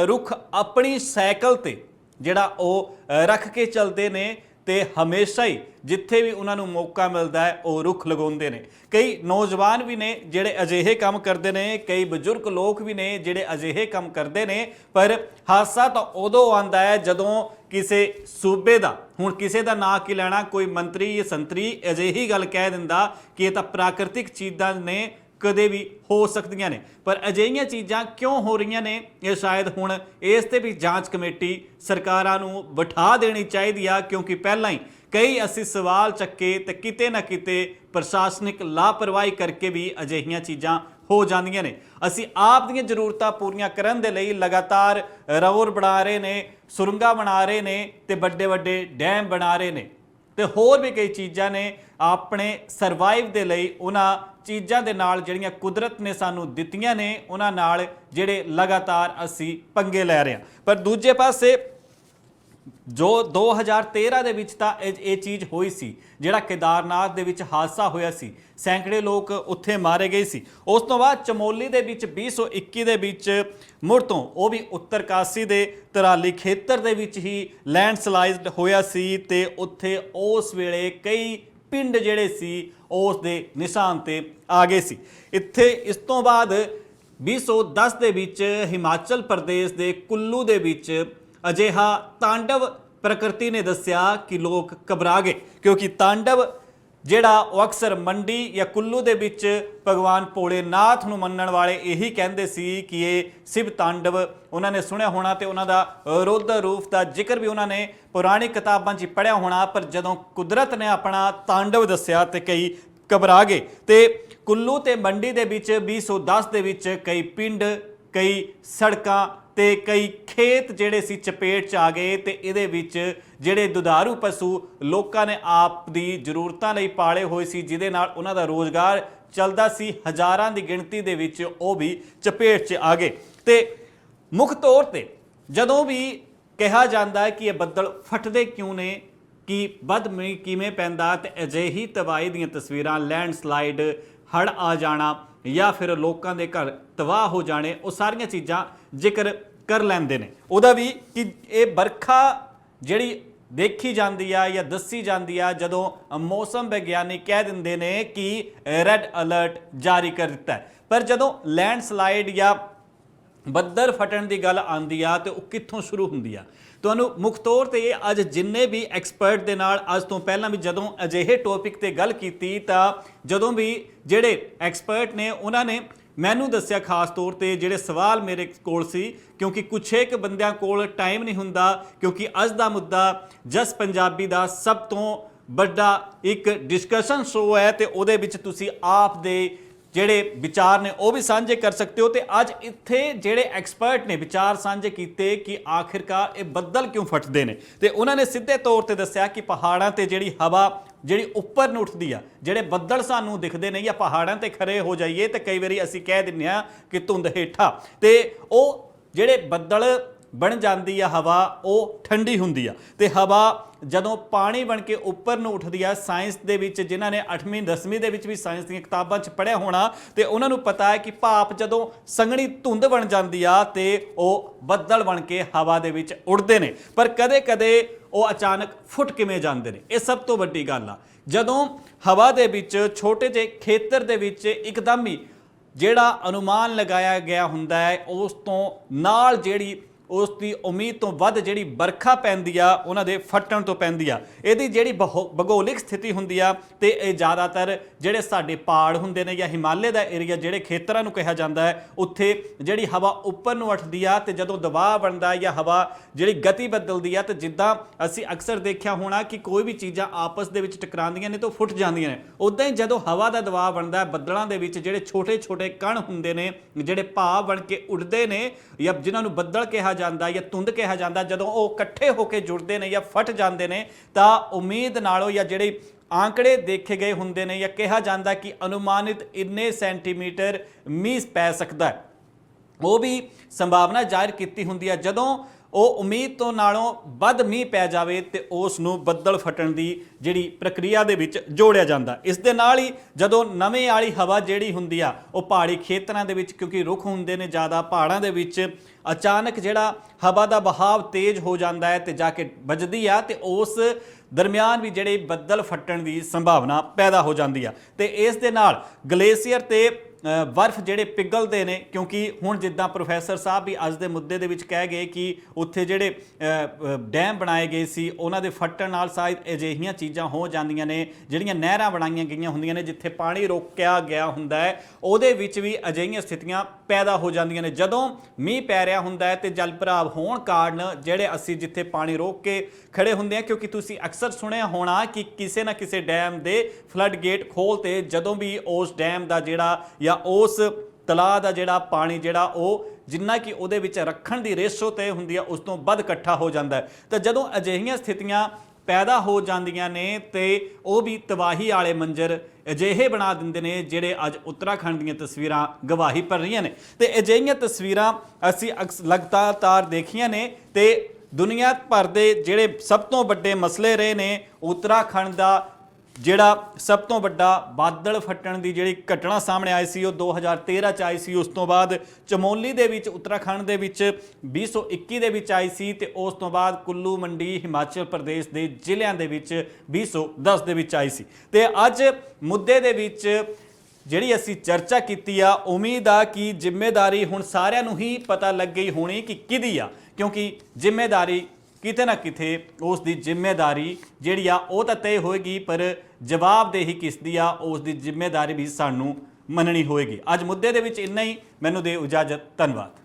ਰੁੱਖ ਆਪਣੀ ਸਾਈਕਲ ਤੇ ਜਿਹੜਾ ਉਹ ਰੱਖ ਕੇ ਚੱਲਦੇ ਨੇ ਤੇ ਹਮੇਸ਼ਾ ਹੀ ਜਿੱਥੇ ਵੀ ਉਹਨਾਂ ਨੂੰ ਮੌਕਾ ਮਿਲਦਾ ਹੈ ਉਹ ਰੁੱਖ ਲਗਾਉਂਦੇ ਨੇ। ਕਈ ਨੌਜਵਾਨ ਵੀ ਨੇ ਜਿਹੜੇ ਅਜਿਹੇ ਕੰਮ ਕਰਦੇ ਨੇ, ਕਈ ਬਜ਼ੁਰਗ ਲੋਕ ਵੀ ਨੇ ਜਿਹੜੇ ਅਜਿਹੇ ਕੰਮ ਕਰਦੇ ਨੇ। ਪਰ ਹਾਦਸਾ ਤਾਂ ਉਦੋਂ ਆਉਂਦਾ ਹੈ ਜਦੋਂ ਕਿਸੇ ਸੂਬੇ ਦਾ, ਹੁਣ ਕਿਸੇ ਦਾ ਨਾਂ ਕੀ ਲੈਣਾ, ਕੋਈ ਮੰਤਰੀ ਜਾਂ ਸੰਤਰੀ ਅਜਿਹੀ ਗੱਲ ਕਹਿ ਦਿੰਦਾ ਕਿ ਇਹ ਤਾਂ ਪ੍ਰਾਕਿਰਤਿਕ ਚੀਜ਼ਾਂ ਨੇ, ਕਦੇ ਵੀ ਹੋ ਸਕਦੀਆਂ ਨੇ। ਪਰ ਅਜਿਹੀਆਂ ਚੀਜ਼ਾਂ ਕਿਉਂ ਹੋ ਰਹੀਆਂ ਨੇ, ਇਹ ਸ਼ਾਇਦ ਹੁਣ ਇਸ ਤੇ ਵੀ ਜਾਂਚ ਕਮੇਟੀ ਸਰਕਾਰਾਂ ਨੂੰ ਬਿਠਾ ਦੇਣੀ ਚਾਹੀਦੀ ਆ। ਕਿਉਂਕਿ ਪਹਿਲਾਂ ਹੀ ਕਈ ਅਸੀਂ ਸਵਾਲ ਚੱਕੇ ਤੇ ਕਿਤੇ ਨਾ ਕਿਤੇ ਪ੍ਰਸ਼ਾਸਨਿਕ ਲਾਪਰਵਾਹੀ ਕਰਕੇ ਵੀ ਅਜਿਹੀਆਂ ਚੀਜ਼ਾਂ ਹੋ ਜਾਂਦੀਆਂ ਨੇ। ਅਸੀਂ ਆਪ ਦੀਆਂ ਜ਼ਰੂਰਤਾਂ ਪੂਰੀਆਂ ਕਰਨ ਦੇ ਲਈ ਲਗਾਤਾਰ ਰੋਡ ਬਣਾ ਰਹੇ ਨੇ, ਸੁਰੰਗਾਂ ਬਣਾ ਰਹੇ ਨੇ ਤੇ ਵੱਡੇ ਵੱਡੇ ਡੈਮ ਬਣਾ ਰਹੇ ਨੇ ਤੇ ਹੋਰ ਵੀ ਕਈ ਚੀਜ਼ਾਂ ਨੇ। ਆਪਣੇ ਸਰਵਾਈਵ ਦੇ ਲਈ ਉਹਨਾਂ ਚੀਜ਼ਾਂ ਦੇ ਨਾਲ ਜਿਹੜੀਆਂ ਕੁਦਰਤ ਨੇ ਸਾਨੂੰ ਦਿੱਤੀਆਂ ਨੇ, ਉਹਨਾਂ ਨਾਲ ਜਿਹੜੇ ਲਗਾਤਾਰ ਅਸੀਂ ਪੰਗੇ ਲੈ ਰਹੇ ਹਾਂ। ਪਰ ਦੂਜੇ ਪਾਸੇ ਜੋ 2013 ਦੇ ਵਿੱਚ ਤਾਂ ਇਹ ਚੀਜ਼ ਹੋਈ ਸੀ, ਜਿਹੜਾ ਕੇਦਾਰਨਾਥ ਦੇ ਵਿੱਚ ਹਾਦਸਾ ਹੋਇਆ ਸੀ, ਸੈਂਕੜੇ ਲੋਕ ਉੱਥੇ ਮਾਰੇ ਗਏ ਸੀ। ਉਸ ਤੋਂ ਬਾਅਦ ਚਮੋਲੀ ਦੇ ਵਿੱਚ 2021 ਦੇ ਵਿੱਚ ਮੁੜ ਤੋਂ ਉਹ ਵੀ ਉੱਤਰਕਾਸ਼ੀ ਦੇ ਤਰਾਲੀ ਖੇਤਰ ਦੇ ਵਿੱਚ ਹੀ ਲੈਂਡਸਲਾਈਡ ਹੋਇਆ ਸੀ ਤੇ ਉੱਥੇ ਉਸ ਵੇਲੇ ਕਈ ਪਿੰਡ ਜਿਹੜੇ ਸੀ ਉਸ ਦੇ ਨਿਸ਼ਾਨ ਤੇ ਆ ਗਏ ਸੀ। ਇੱਥੇ ਇਸ ਤੋਂ ਬਾਅਦ 2010 ਦੇ ਵਿੱਚ ਹਿਮਾਚਲ ਪ੍ਰਦੇਸ਼ ਦੇ ਕੁੱਲੂ ਦੇ ਵਿੱਚ ਅਜਿਹਾ ਤਾਂਡਵ ਪ੍ਰਕਿਰਤੀ ਨੇ ਦੱਸਿਆ ਕਿ ਲੋਕ ਘਬਰਾ ਗਏ। ਕਿਉਂਕਿ ਤਾਂਡਵ ਜਿਹੜਾ ਉਹ ਅਕਸਰ ਮੰਡੀ ਜਾਂ ਕੁੱਲੂ ਦੇ ਵਿੱਚ ਭਗਵਾਨ ਭੋਲੇਨਾਥ ਨੂੰ ਮੰਨਣ ਵਾਲੇ ਇਹੀ ਕਹਿੰਦੇ ਸੀ ਕਿ ਇਹ ਸ਼ਿਵ ਤਾਂਡਵ ਉਹਨਾਂ ਨੇ ਸੁਣਿਆ ਹੋਣਾ ਤੇ ਉਹਨਾਂ ਦਾ ਰੌਦਰ ਰੂਪ ਦਾ ਜ਼ਿਕਰ ਵੀ ਉਹਨਾਂ ਨੇ ਪੁਰਾਣੀ ਕਿਤਾਬਾਂ 'ਚ ਪੜ੍ਹਿਆ ਹੋਣਾ। ਪਰ ਜਦੋਂ ਕੁਦਰਤ ਨੇ ਆਪਣਾ ਤਾਂਡਵ ਦੱਸਿਆ ਤੇ ਕਈ ਘਬਰਾ ਗਏ। ਤੇ ਕੁੱਲੂ ਤੇ ਮੰਡੀ ਦੇ ਵਿੱਚ 2010 ਦੇ ਵਿੱਚ ਕਈ ਪਿੰਡ, ਕਈ ਸੜਕਾਂ ਤੇ ਕਈ ਖੇਤ ਜਿਹੜੇ ਸੀ ਚਪੇਟ 'ਚ ਆ ਗਏ ਤੇ ਇਹਦੇ ਵਿੱਚ ਜਿਹੜੇ ਦੁਧਾਰੂ ਪਸ਼ੂ ਲੋਕਾਂ ਨੇ ਆਪ ਦੀ ਜ਼ਰੂਰਤਾਂ ਲਈ ਪਾਲੇ ਹੋਏ ਸੀ, ਜਿਹਦੇ ਨਾਲ ਉਹਨਾਂ ਦਾ ਰੋਜ਼ਗਾਰ ਚੱਲਦਾ ਸੀ, ਹਜ਼ਾਰਾਂ ਦੀ ਗਿਣਤੀ ਦੇ ਵਿੱਚ ਉਹ ਵੀ ਚਪੇਟ 'ਚ ਆ ਗਏ। ਤੇ ਮੁੱਖ ਤੌਰ ਤੇ ਜਦੋਂ ਵੀ ਕਿਹਾ ਜਾਂਦਾ ਹੈ ਕਿ ਇਹ ਬੱਦਲ ਫਟਦੇ ਕਿਉਂ ਨੇ, ਕਿ ਵੱਧ ਮੀਂਹ ਕਿਵੇਂ ਪੈਂਦਾ, ਤੇ ਅਜਿਹੀ ਤਬਾਹੀ ਦੀਆਂ ਤਸਵੀਰਾਂ, ਲੈਂਡਸਲਾਈਡ, ਹੜ੍ਹ ਆ ਜਾਣਾ ਜਾਂ ਫਿਰ ਲੋਕਾਂ ਦੇ ਘਰ ਤਬਾਹ ਹੋ ਜਾਣੇ, ਉਹ ਸਾਰੀਆਂ ਚੀਜ਼ਾਂ ਜ਼ਿਕਰ ਕਰ ਲੈਂਦੇ ਨੇ ਉਹਦਾ ਵੀ, ਕਿ ਇਹ ਵਰਖਾ ਜਿਹੜੀ ਦੇਖੀ ਜਾਂਦੀ ਆ ਜਾਂ ਦੱਸੀ ਜਾਂਦੀ ਆ ਜਦੋਂ ਮੌਸਮ ਵਿਗਿਆਨੀ ਕਹਿ ਦਿੰਦੇ ਨੇ ਕਿ ਰੈੱਡ ਅਲਰਟ ਜਾਰੀ ਕਰ ਦਿੱਤਾ ਹੈ। ਪਰ ਜਦੋਂ ਲੈਂਡਸਲਾਈਡ ਜਾਂ ਬੱਦਲ ਫਟਣ ਦੀ ਗੱਲ ਆਉਂਦੀ ਆ ਤੇ ਉਹ ਕਿੱਥੋਂ ਸ਼ੁਰੂ ਹੁੰਦੀ ਆ। ਤੁਹਾਨੂੰ ਮੁੱਖ ਤੌਰ ਤੇ ਅੱਜ ਜਿੰਨੇ ਵੀ ਐਕਸਪਰਟ ਦੇ ਨਾਲ ਅੱਜ ਤੋਂ ਪਹਿਲਾਂ ਵੀ ਜਦੋਂ ਅਜਿਹੇ ਟੌਪਿਕ ਤੇ ਗੱਲ ਕੀਤੀ, ਤਾਂ ਜਦੋਂ ਵੀ ਜਿਹੜੇ ਐਕਸਪਰਟ ਨੇ ਉਹਨਾਂ ਨੇ ਮੈਨੂੰ ਦੱਸਿਆ, ਖਾਸ ਤੌਰ ਤੇ ਜਿਹੜੇ ਸਵਾਲ ਮੇਰੇ ਕੋਲ ਸੀ, ਕਿਉਂਕਿ ਕੁਛ ਇੱਕ ਬੰਦਿਆਂ ਕੋਲ ਟਾਈਮ ਨਹੀਂ ਹੁੰਦਾ, ਕਿਉਂਕਿ ਅੱਜ ਦਾ ਮੁੱਦਾ ਜਸ ਪੰਜਾਬੀ ਦਾ ਸਭ ਤੋਂ ਵੱਡਾ ਇੱਕ ਡਿਸਕਸ਼ਨ ਸ਼ੋਅ ਹੈ ਤੇ ਉਹਦੇ ਵਿੱਚ ਤੁਸੀਂ ਆਪ ਦੇ ਜਿਹੜੇ ਵਿਚਾਰ ਨੇ ਉਹ ਵੀ ਸਾਂਝੇ ਕਰ ਸਕਦੇ ਹੋ। ਤੇ ਅੱਜ ਇੱਥੇ ਜਿਹੜੇ ਐਕਸਪਰਟ ਨੇ ਵਿਚਾਰ ਸਾਂਝੇ ਕੀਤੇ ਕਿ ਆਖਿਰਕਾਰ ਇਹ ਬੱਦਲ ਕਿਉਂ ਫਟਦੇ ਨੇ, ਤੇ ਉਹਨਾਂ ਨੇ ਸਿੱਧੇ ਤੌਰ ਤੇ ਦੱਸਿਆ ਕਿ ਪਹਾੜਾਂ ਤੇ ਜਿਹੜੀ ਹਵਾ ਜਿਹੜੀ ਉੱਪਰ ਨੂੰ ਉੱਠਦੀ ਆ, ਜਿਹੜੇ ਬੱਦਲ ਸਾਨੂੰ ਦਿਖਦੇ ਨੇ ਜਾਂ ਪਹਾੜਾਂ ਤੇ ਖੜੇ ਹੋ ਜਾਈਏ ਤੇ ਕਈ ਵਾਰੀ ਅਸੀਂ ਕਹਿ ਦਿੰਦੇ ਆ ਕਿ ਧੁੰਦ ਹੇਠਾਂ, ਤੇ ਉਹ ਜਿਹੜੇ ਬੱਦਲ ਬਣ ਜਾਂਦੀ ਆ ਹਵਾ, ਉਹ ਠੰਡੀ ਹੁੰਦੀ ਆ। ਤੇ ਹਵਾ ਜਦੋਂ ਪਾਣੀ ਬਣ ਕੇ ਉੱਪਰ ਨੂੰ ਉੱਠਦੀ ਆ, ਸਾਇੰਸ ਦੇ ਵਿੱਚ ਜਿਨ੍ਹਾਂ ਨੇ 8ਵੀਂ 10ਵੀਂ ਦੇ ਵਿੱਚ ਵੀ ਸਾਇੰਸ ਦੀਆਂ ਕਿਤਾਬਾਂ 'ਚ ਪੜ੍ਹਿਆ ਹੋਣਾ, ਤੇ ਉਹਨਾਂ ਨੂੰ ਪਤਾ ਹੈ ਕਿ ਭਾਪ ਜਦੋਂ ਸੰਘਣੀ ਧੁੰਦ ਬਣ ਜਾਂਦੀ ਆ ਤੇ ਉਹ ਬੱਦਲ ਬਣ ਕੇ ਹਵਾ ਦੇ ਵਿੱਚ ਉੱਡਦੇ ਨੇ। ਪਰ ਕਦੇ-ਕਦੇ ਉਹ ਅਚਾਨਕ ਫੁੱਟ ਕਿਵੇਂ ਜਾਂਦੇ ਨੇ, ਇਹ ਸਭ ਤੋਂ ਵੱਡੀ ਗੱਲ ਆ। ਜਦੋਂ ਹਵਾ ਦੇ ਵਿੱਚ ਛੋਟੇ ਜਿਹੇ ਖੇਤਰ ਦੇ ਵਿੱਚ ਇੱਕਦਮ ਹੀ ਜਿਹੜਾ ਅਨੁਮਾਨ ਲਗਾਇਆ ਗਿਆ ਹੁੰਦਾ ਹੈ, ਉਸ ਤੋਂ ਨਾਲ ਜਿਹੜੀ ਉਸ ਦੀ ਉਮੀਦ ਤੋਂ ਵੱਧ ਜਿਹੜੀ ਵਰਖਾ ਪੈਂਦੀ ਆ, ਉਹਨਾਂ ਦੇ ਫਟਣ ਤੋਂ ਪੈਂਦੀ ਆ। ਇਹਦੀ ਜਿਹੜੀ ਭੂਗੋਲਿਕ ਸਥਿਤੀ ਹੁੰਦੀ ਆ, ਤੇ ਇਹ ਜ਼ਿਆਦਾਤਰ ਜਿਹੜੇ ਸਾਡੇ ਪਹਾੜ ਹੁੰਦੇ ਨੇ ਜਾਂ ਹਿਮਾਲਿਆ ਦਾ ਏਰੀਆ, ਜਿਹੜੇ ਖੇਤਰਾਂ ਨੂੰ ਕਿਹਾ ਜਾਂਦਾ ਹੈ, ਉੱਥੇ ਜਿਹੜੀ ਹਵਾ ਉੱਪਰ ਨੂੰ ਉੱਠਦੀ ਆ ਤੇ ਜਦੋਂ ਦਬਾਅ ਬਣਦਾ ਜਾਂ ਹਵਾ ਜਿਹੜੀ ਗਤੀ ਬਦਲਦੀ ਆ, ਤੇ ਜਿੱਦਾਂ ਅਸੀਂ ਅਕਸਰ ਦੇਖਿਆ ਹੋਣਾ ਕਿ ਕੋਈ ਵੀ ਚੀਜ਼ਾਂ ਆਪਸ ਦੇ ਵਿੱਚ ਟਕਰਾਉਂਦੀਆਂ ਨੇ ਤਾਂ ਫੁੱਟ ਜਾਂਦੀਆਂ ਨੇ, ਉੱਦਾਂ ਹੀ ਜਦੋਂ ਹਵਾ ਦਾ ਦਬਾਅ ਬਣਦਾ, ਬੱਦਲਾਂ ਦੇ ਵਿੱਚ ਜਿਹੜੇ ਛੋਟੇ-ਛੋਟੇ ਕਣ ਹੁੰਦੇ ਨੇ, ਜਿਹੜੇ ਭਾਵ ਬਣ ਕੇ ਉੱਡਦੇ ਨੇ ਜਾਂ ਜਿਨ੍ਹਾਂ ਨੂੰ ਬੱਦਲ ਕਿਹਾ ਜਾਂਦਾ ਜਾਂ ਧੁੰਦ ਕਿਹਾ ਜਾਂਦਾ, ਜਦੋਂ ਉਹ ਇਕੱਠੇ ਹੋ ਕੇ ਜੁੜਦੇ ਨੇ ਜਾਂ ਫਟ ਜਾਂਦੇ ਨੇ, ਤਾਂ ਉਮੀਦ ਨਾਲੋਂ ਜਾਂ ਜਿਹੜੇ ਆંકੜੇ ਦੇਖੇ ਗਏ ਹੁੰਦੇ ਨੇ ਜਾਂ ਕਿਹਾ ਜਾਂਦਾ ਕਿ ਅਨੁਮਾਨਿਤ ਇੰਨੇ ਸੈਂਟੀਮੀਟਰ ਮੀਂਹ ਪੈ ਸਕਦਾ ਹੈ, ਉਹ ਵੀ ਸੰਭਾਵਨਾ ਜ਼ਾਹਿਰ ਕੀਤੀ ਹੁੰਦੀ ਹੈ। ਜਦੋਂ ਉਹ ਉਮੀਦ ਤੋਂ ਨਾਲੋਂ ਵੱਧ ਮੀਂਹ ਪੈ ਜਾਵੇ ਤੇ ਉਸ ਨੂੰ ਬੱਦਲ ਫਟਣ ਦੀ ਜਿਹੜੀ ਪ੍ਰਕਿਰਿਆ ਦੇ ਵਿੱਚ ਜੋੜਿਆ ਜਾਂਦਾ। ਇਸ ਦੇ ਨਾਲ ਹੀ ਜਦੋਂ ਨਵੇਂ ਵਾਲੀ ਹਵਾ ਜਿਹੜੀ ਹੁੰਦੀ ਆ, ਉਹ ਪਹਾੜੀ ਖੇਤਰਾਂ ਦੇ ਵਿੱਚ, ਕਿਉਂਕਿ ਰੁੱਖ ਹੁੰਦੇ ਨੇ ਜ਼ਿਆਦਾ ਪਹਾੜਾਂ ਦੇ ਵਿੱਚ, ਅਚਾਨਕ ਜਿਹੜਾ ਹਵਾ ਦਾ ਵਹਾਅ ਤੇਜ਼ ਹੋ ਜਾਂਦਾ ਹੈ ਤੇ ਜਾ ਕੇ ਵੱਜਦੀ ਆ, ਤੇ ਉਸ ਦਰਮਿਆਨ ਵੀ ਜਿਹੜੇ ਬੱਦਲ ਫਟਣ ਦੀ ਸੰਭਾਵਨਾ ਪੈਦਾ ਹੋ ਜਾਂਦੀ ਆ। ਤੇ ਇਸ ਦੇ ਨਾਲ ਗਲੇਸ਼ੀਅਰ ਤੇ ਬਰਫ਼ ਜਿਹੜੇ ਪਿਘਲਦੇ ਨੇ, ਕਿਉਂਕਿ ਹੁਣ ਜਿੱਦਾਂ ਪ੍ਰੋਫੈਸਰ ਸਾਹਿਬ ਵੀ ਅੱਜ ਦੇ ਮੁੱਦੇ ਦੇ ਵਿੱਚ ਕਹਿ ਗਏ ਕਿ ਉੱਥੇ ਜਿਹੜੇ ਡੈਮ ਬਣਾਏ ਗਏ ਸੀ, ਉਹਨਾਂ ਦੇ ਫਟਣ ਨਾਲ ਸ਼ਾਇਦ ਅਜਿਹੀਆਂ ਚੀਜ਼ਾਂ ਹੋ ਜਾਂਦੀਆਂ ਨੇ, ਜਿਹੜੀਆਂ ਨਹਿਰਾਂ ਬਣਾਈਆਂ ਗਈਆਂ ਹੁੰਦੀਆਂ ਨੇ ਜਿੱਥੇ ਪਾਣੀ ਰੋਕਿਆ ਗਿਆ ਹੁੰਦਾ ਹੈ, ਉਹਦੇ ਵਿੱਚ ਵੀ ਅਜਿਹੀਆਂ ਸਥਿਤੀਆਂ ਪੈਦਾ ਹੋ ਜਾਂਦੀਆਂ ਨੇ। ਜਦੋਂ ਮੀਂਹ ਪੈ ਰਿਹਾ ਹੁੰਦਾ ਹੈ ਤੇ ਜਲ ਭਰਾਵ ਹੋਣ ਕਾਰਨ ਜਿਹੜੇ ਅਸੀਂ ਜਿੱਥੇ ਪਾਣੀ ਰੋਕ ਕੇ ਖੜੇ ਹੁੰਦੇ ਆ, ਕਿਉਂਕਿ ਤੁਸੀਂ ਅਕਸਰ ਸੁਣਿਆ ਹੋਣਾ ਕਿ ਕਿਸੇ ਨਾ ਕਿਸੇ ਡੈਮ ਦੇ ਫਲੱਡ ਗੇਟ ਖੋਲ੍ਹਤੇ, ਜਦੋਂ ਵੀ ਉਸ ਡੈਮ ਦਾ ਜਿਹੜਾ ਜਾਂ ਉਸ ਤਲਾਅ ਦਾ ਜਿਹੜਾ ਪਾਣੀ ਜਿਹੜਾ ਉਹ ਜਿੰਨਾ ਕਿ ਉਹਦੇ ਵਿੱਚ ਰੱਖਣ ਦੀ ਰੇਸ਼ੋ ਤੈਅ ਹੁੰਦੀ ਆ, ਉਸ ਤੋਂ ਵੱਧ ਇਕੱਠਾ ਹੋ ਜਾਂਦਾ ਹੈ। ਤਾਂ ਜਦੋਂ ਅਜਿਹੀਆਂ ਸਥਿਤੀਆਂ ਪੈਦਾ ਹੋ ਜਾਂਦੀਆਂ ਨੇ ਤੇ ਉਹ ਵੀ ਤਬਾਹੀ ਵਾਲੇ ਮੰਜ਼ਰ ਅਜਿਹੇ ਬਣਾ ਦਿੰਦੇ ਨੇ, ਜਿਹੜੇ ਅੱਜ ਉੱਤਰਾਖੰਡ ਦੀਆਂ ਤਸਵੀਰਾਂ ਗਵਾਹੀ ਭਰ ਰਹੀਆਂ ਨੇ। ਤੇ ਅਜਿਹੀਆਂ ਤਸਵੀਰਾਂ ਅਸੀਂ ਲਗਾਤਾਰ ਦੇਖੀਆਂ ਨੇ, ਤੇ ਦੁਨੀਆ ਭਰ ਦੇ ਜਿਹੜੇ ਸਭ ਤੋਂ ਵੱਡੇ ਮਸਲੇ ਰਹੇ ਨੇ, ਉੱਤਰਾਖੰਡ ਦਾ ਜਿਹੜਾ ਸਭ ਤੋਂ ਵੱਡਾ ਬਾਦਲ ਫਟਣ ਦੀ ਜਿਹੜੀ ਘਟਨਾ ਸਾਹਮਣੇ ਆਈ ਸੀ ਉਹ 2013 ਚ ਆਈ ਸੀ। ਉਸ ਤੋਂ ਬਾਅਦ ਚਮੋਲੀ ਦੇ ਵਿੱਚ ਉੱਤਰਾਖੰਡ ਦੇ ਵਿੱਚ 2021 ਦੇ ਵਿੱਚ ਆਈ ਸੀ, ਤੇ ਉਸ ਤੋਂ ਬਾਅਦ ਕੁੱਲੂ ਮੰਡੀ ਹਿਮਾਚਲ ਪ੍ਰਦੇਸ਼ ਦੇ ਜ਼ਿਲ੍ਹਿਆਂ ਦੇ ਵਿੱਚ 2010 ਦੇ ਵਿੱਚ ਆਈ ਸੀ। ਤੇ ਅੱਜ ਮੁੱਦੇ ਦੇ ਵਿੱਚ ਜਿਹੜੀ ਅਸੀਂ ਚਰਚਾ ਕੀਤੀ ਆ, ਉਮੀਦ ਆ ਕਿ ਜ਼ਿੰਮੇਵਾਰੀ ਹੁਣ ਸਾਰਿਆਂ ਨੂੰ ਹੀ ਪਤਾ ਲੱਗ ਗਈ ਹੋਣੀ ਕਿ ਕਿਹਦੀ ਆ, ਕਿਉਂਕਿ ਜ਼ਿੰਮੇਵਾਰੀ ਕਿਤੇ ਨਾ ਕਿਤੇ ਉਸ ਦੀ ਜ਼ਿੰਮੇਵਾਰੀ ਜਿਹੜੀ ਆ ਉਹ ਤਾਂ ਤੈਅ ਹੋਏਗੀ, ਪਰ ਜਵਾਬਦੇਹੀ ਕਿਸ ਦੀ ਆ, ਉਸ ਦੀ ਜ਼ਿੰਮੇਵਾਰੀ ਵੀ ਸਾਨੂੰ ਮੰਨਣੀ ਹੋਏਗੀ। ਅੱਜ ਮੁੱਦੇ ਦੇ ਵਿੱਚ ਇੰਨਾ ਹੀ। ਮੈਨੂੰ ਦੇ ਇਜਾਜ਼ਤ। ਧੰਨਵਾਦ।